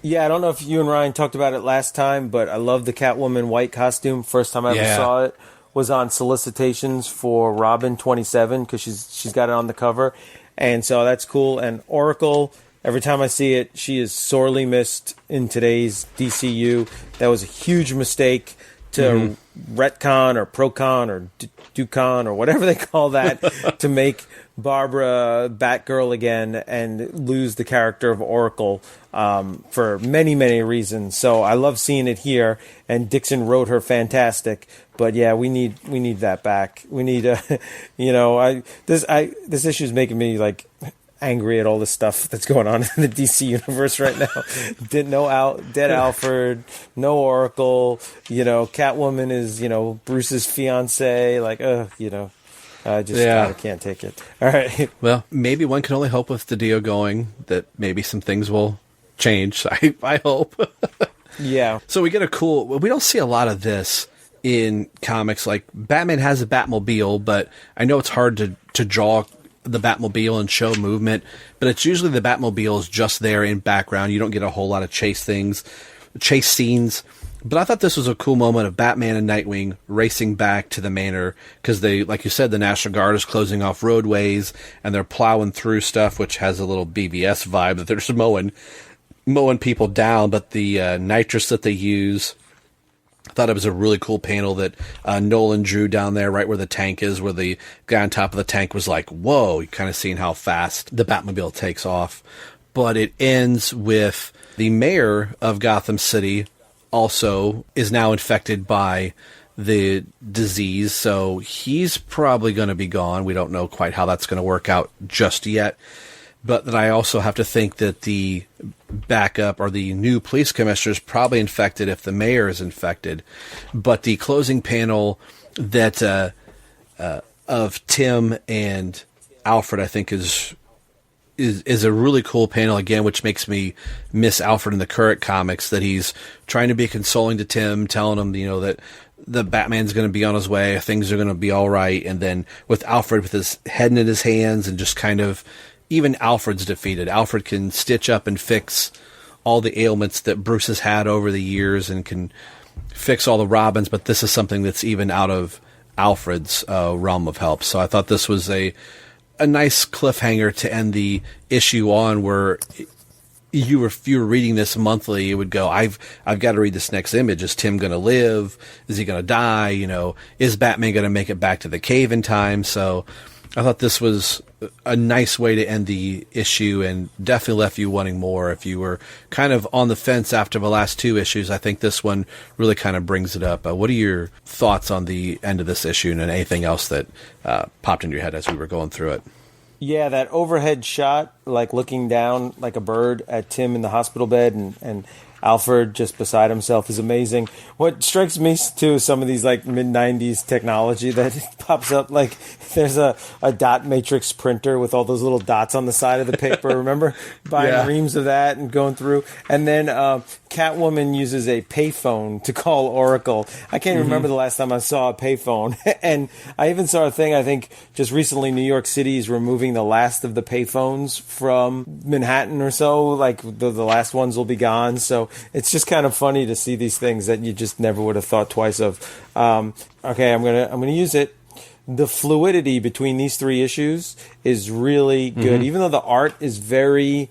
Yeah, I don't know if you and Ryan talked about it last time, but I love the Catwoman white costume. First time I ever saw it was on solicitations for Robin 27 because she's got it on the cover, and so that's cool. And Oracle, every time I see it, she is sorely missed in today's DCU. That was a huge mistake to retcon or procon or ducon or whatever they call that to make Barbara Batgirl again and lose the character of Oracle for many, many reasons. So I love seeing it here, and Dixon wrote her fantastic. But yeah, we need that back. We need this issue is making me like angry at all the stuff that's going on in the DC universe right now. Dead Alfred, no Oracle. Catwoman is Bruce's fiance. Like, I can't take it. All right. Well, maybe one can only hope with the Dio going that maybe some things will change. I hope. Yeah. So we get we don't see a lot of this in comics. Like Batman has a Batmobile, but I know it's hard to draw the Batmobile and show movement, but it's usually the Batmobile is just there in background. You don't get a whole lot of chase scenes. But I thought this was a cool moment of Batman and Nightwing racing back to the manor because they, like you said, the National Guard is closing off roadways and they're plowing through stuff, which has a little BVS vibe that they're just mowing people down. But the nitrous that they use, I thought it was a really cool panel that Nolan drew down there right where the tank is, where the guy on top of the tank was like, whoa, you're kind of seeing how fast the Batmobile takes off. But it ends with the mayor of Gotham City also is now infected by the disease, so he's probably going to be gone. We don't know quite how that's going to work out just yet. But then I also have to think that the backup or the new police commissioner is probably infected if the mayor is infected. But the closing panel that of Tim and Alfred, I think, is a really cool panel again, which makes me miss Alfred in the current comics. That he's trying to be consoling to Tim, telling him that the Batman's going to be on his way, things are going to be all right, and then with Alfred with his head in his hands and just kind of. Even Alfred's defeated. Alfred can stitch up and fix all the ailments that Bruce has had over the years and can fix all the Robins, but this is something that's even out of Alfred's realm of help. So I thought this was a nice cliffhanger to end the issue on, where if you were reading this monthly, it would go, I've got to read this next image. Is Tim going to live? Is he going to die? Is Batman going to make it back to the cave in time? So I thought this was a nice way to end the issue and definitely left you wanting more. If you were kind of on the fence after the last two issues, I think this one really kind of brings it up. What are your thoughts on the end of this issue and anything else that popped into your head as we were going through it? Yeah, that overhead shot, like looking down like a bird at Tim in the hospital bed and Alfred just beside himself, is amazing. What strikes me too is some of these like mid-90s technology that pops up. Like there's a dot matrix printer with all those little dots on the side of the paper. Remember buying reams of that and going through? And then Catwoman uses a payphone to call Oracle. I can't remember the last time I saw a payphone. And I even saw a thing, I think just recently, New York City is removing the last of the payphones from Manhattan or so. Like the last ones will be gone. So it's just kind of funny to see these things that you just never would have thought twice of. Okay, I'm gonna use it. The fluidity between these three issues is really good, even though the art is very,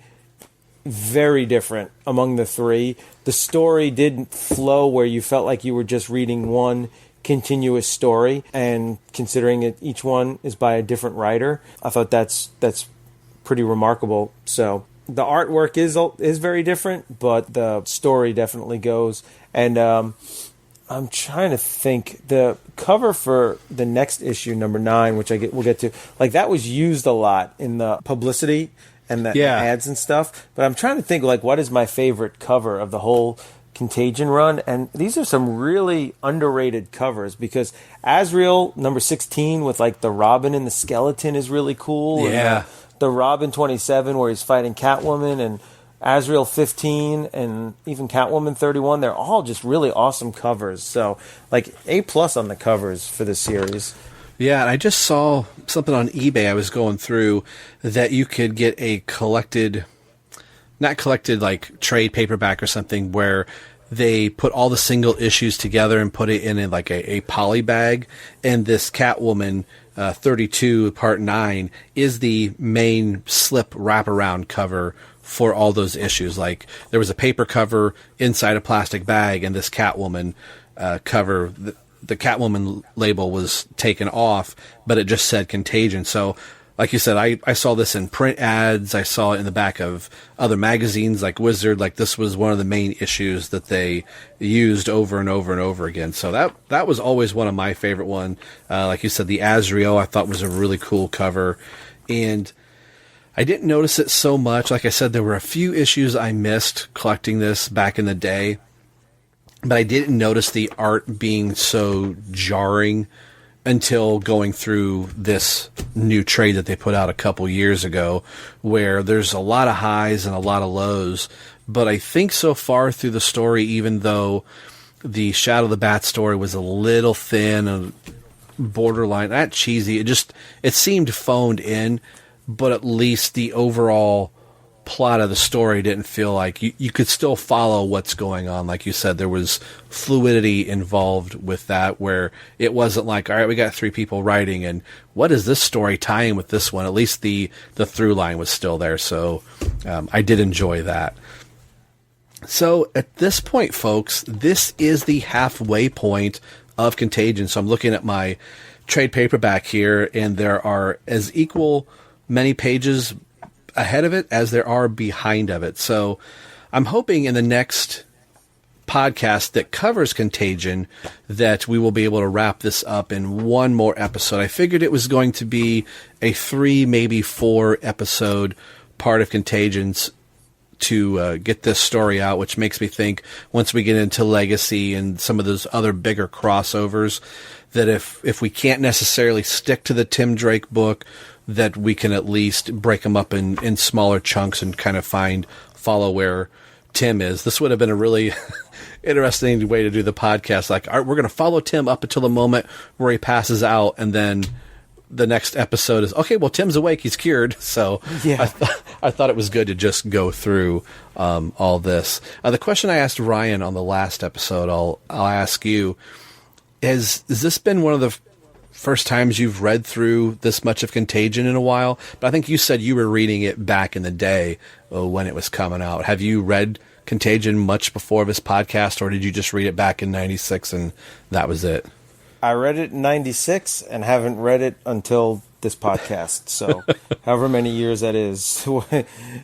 very different among the three. The story didn't flow where you felt like you were just reading one continuous story, and considering it, each one is by a different writer, I thought that's pretty remarkable. So the artwork is very different, but the story definitely goes. And I'm trying to think, the cover for the next issue, number 9, which we'll get to, like that was used a lot in the publicity and the ads and stuff. But I'm trying to think, like, what is my favorite cover of the whole Contagion run? And these are some really underrated covers, because Azrael number 16 with like the Robin and the skeleton is really cool. Yeah. And the Robin 27 where he's fighting Catwoman, and Azrael 15 and even Catwoman 31. They're all just really awesome covers. So, like, A+ on the covers for this series. Yeah, and I just saw something on eBay I was going through that you could get a not collected like trade paperback or something where they put all the single issues together and put it in a poly bag, and this Catwoman 32 part 9 is the main slip wraparound cover for all those issues. Like, there was a paper cover inside a plastic bag, and this Catwoman cover, the Catwoman label was taken off, but it just said Contagion. So, like you said, I saw this in print ads. I saw it in the back of other magazines like Wizard. Like, this was one of the main issues that they used over and over and over again. So that was always one of my favorite one. Like you said, the Azrael I thought was a really cool cover. And I didn't notice it so much. Like I said, there were a few issues I missed collecting this back in the day. But I didn't notice the art being so jarring until going through this new trade that they put out a couple years ago, where there's a lot of highs and a lot of lows. But I think so far through the story, even though the Shadow of the Bat story was a little thin and borderline, not cheesy, it seemed phoned in, but at least the overall plot of the story didn't feel like you could still follow what's going on. Like you said, there was fluidity involved with that, where it wasn't like, all right, we got 3 people writing, and what is this story tying with this one? At least the through line was still there. So I did enjoy that. So at this point, folks, this is the halfway point of Contagion. So I'm looking at my trade paperback here, and there are as equal many pages ahead of it as there are behind of it. So I'm hoping in the next podcast that covers Contagion that we will be able to wrap this up in one more episode. I figured it was going to be a 3, maybe 4 episode part of Contagions to get this story out, which makes me think once we get into Legacy and some of those other bigger crossovers, that if we can't necessarily stick to the Tim Drake book, that we can at least break them up in smaller chunks and kind of follow where Tim is. This would have been a really interesting way to do the podcast. Like, all right, we're going to follow Tim up until the moment where he passes out, and then the next episode is, okay, well, Tim's awake, he's cured. So yeah. I thought it was good to just go through all this. The question I asked Ryan on the last episode, I'll ask you. Has this been one of the first times you've read through this much of Contagion in a while? But I think you said you were reading it back in the day when it was coming out. Have you read Contagion much before this podcast, or did you just read it back in 96 and that was it? I read it in 96 and haven't read it until this podcast. So however many years that is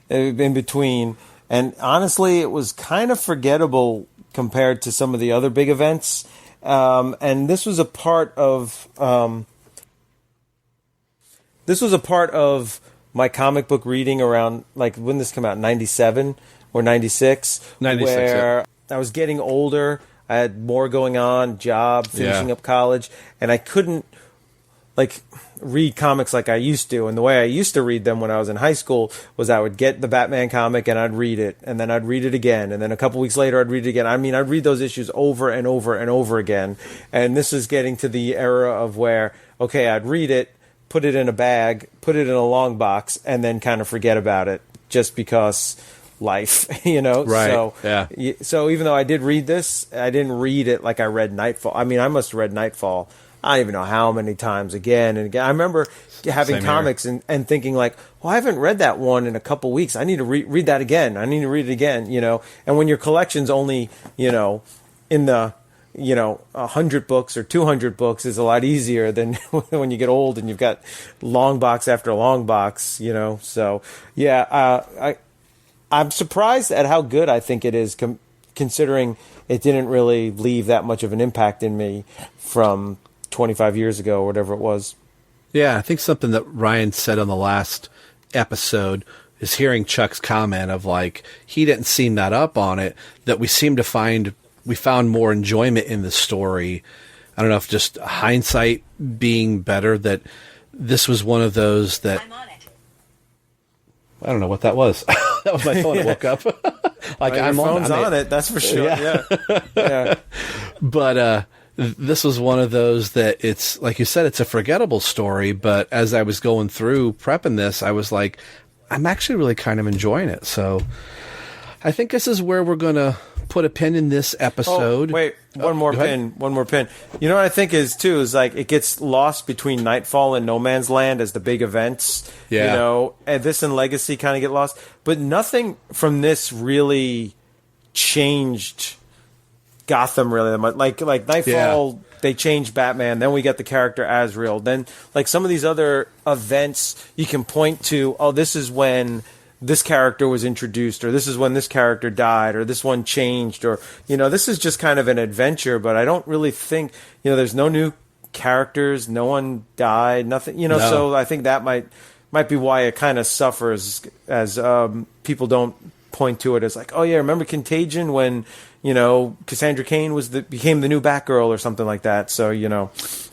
in between. And honestly, it was kind of forgettable compared to some of the other big events. And this was a part of my comic book reading around, like, when this came out, 97 or 96, where yeah. I was getting older. I had more going on, job, finishing up college, and I couldn't, like, read comics like I used to. And the way I used to read them when I was in high school was I would get the Batman comic and I'd read it, and then I'd read it again, and then a couple weeks later I'd read it again. I mean, I'd read those issues over and over and over again. And this is getting to the era of where, okay, I'd read it, put it in a bag, put it in a long box, and then kind of forget about it just because life, you know? Right. So, yeah. So even though I did read this, I didn't read it like I read Nightfall. I mean, I must have read Nightfall, I don't even know how many times, again and again. I remember having Same comics and thinking like, well, I haven't read that one in a couple weeks. I need to read that again. I need to read it again, you know? And when your collection's only, you know, in the, you know, 100 books or 200 books is a lot easier than when you get old and you've got long box after long box, you know? So, yeah, I'm surprised at how good I think it is, considering it didn't really leave that much of an impact in me from 25 years ago or whatever it was. Yeah, I think something that Ryan said on the last episode is hearing Chuck's comment of, like, he didn't seem that up on it, that we found more enjoyment in the story. I don't know if just hindsight being better, that this was one of those that... I don't know what that was. That was my phone. I woke up. Like your phone's on it. That's for sure. Yeah. But this was one of those that it's, like you said, it's a forgettable story. But as I was going through prepping this, I was like, I'm actually really kind of enjoying it. So I think this is where we're going to put a pin in this episode. Oh, wait, one more pin. You know what I think is like it gets lost between Nightfall and No Man's Land as the big events. Yeah. You know, and this and Legacy kind of get lost. But nothing from this really changed Gotham really that much. Like Nightfall, they changed Batman. Then we get the character Azrael. Then like some of these other events you can point to, oh, this is when this character was introduced, or this is when this character died, or this one changed, or, you know, this is just kind of an adventure, but I don't really think, you know, there's no new characters, no one died, nothing, you know, so I think that might be why it kind of suffers as people don't point to it as like, oh yeah, remember Contagion when, you know, Cassandra Cain became the new Batgirl or something like that. So, you know,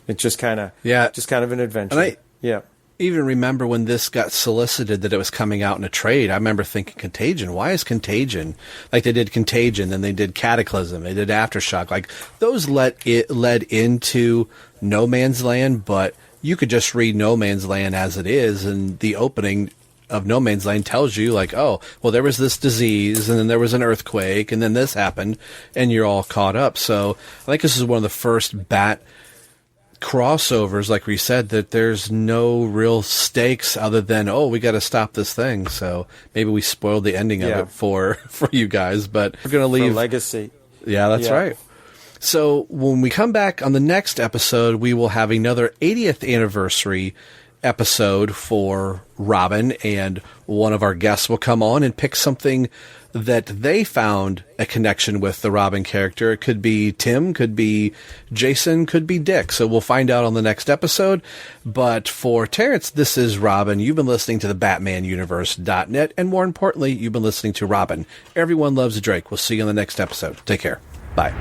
it's just kind of an adventure. And even remember when this got solicited that it was coming out in a trade. I remember thinking, Contagion, why is Contagion? Like they did Contagion, then they did Cataclysm, they did Aftershock. Like those led into No Man's Land, but you could just read No Man's Land as it is, and the opening of No Man's Land tells you like, oh, well, there was this disease, and then there was an earthquake, and then this happened, and you're all caught up. So I think this is one of the first Bat crossovers, like we said, that there's no real stakes other than, oh, we got to stop this thing. So maybe we spoiled the ending of it for you guys, but we're going to leave for Legacy. Yeah, that's right. So when we come back on the next episode, we will have another 80th anniversary episode for Robin, and one of our guests will come on and pick something that they found a connection with the Robin character. It could be Tim, could be Jason, could be Dick. So we'll find out on the next episode. But for Terrence, this is Robin. You've been listening to the BatmanUniverse.net, and more importantly, you've been listening to Robin. Everyone loves Drake. We'll see you on the next episode. Take care. Bye.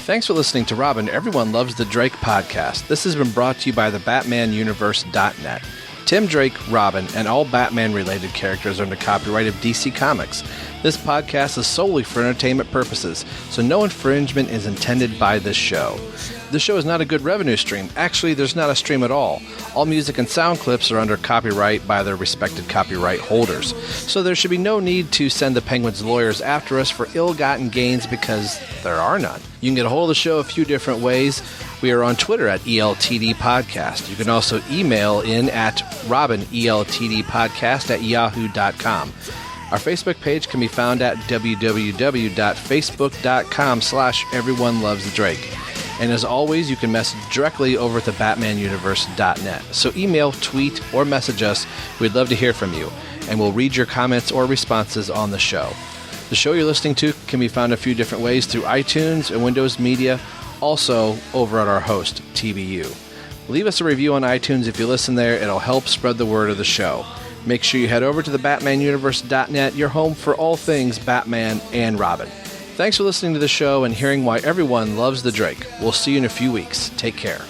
Thanks for listening to Robin, Everyone Loves the Drake podcast. This has been brought to you by the BatmanUniverse.net. Tim Drake, Robin, and all Batman-related characters are under copyright of DC Comics. This podcast is solely for entertainment purposes, so no infringement is intended by this show. This show is not a good revenue stream. Actually, there's not a stream at all. All music and sound clips are under copyright by their respected copyright holders. So there should be no need to send the Penguins lawyers after us for ill-gotten gains, because there are none. You can get a hold of the show a few different ways. We are on Twitter at ELTD Podcast. You can also email in at robineltdpodcast@yahoo.com. Our Facebook page can be found at www.facebook.com/everyonelovesdrake. And as always, you can message directly over at the BatmanUniverse.net. So email, tweet, or message us. We'd love to hear from you, and we'll read your comments or responses on the show. The show you're listening to can be found a few different ways through iTunes and Windows Media, also over at our host, TBU. Leave us a review on iTunes if you listen there. It'll help spread the word of the show. Make sure you head over to the BatmanUniverse.net, your home for all things Batman and Robin. Thanks for listening to the show and hearing why everyone loves the Drake. We'll see you in a few weeks. Take care.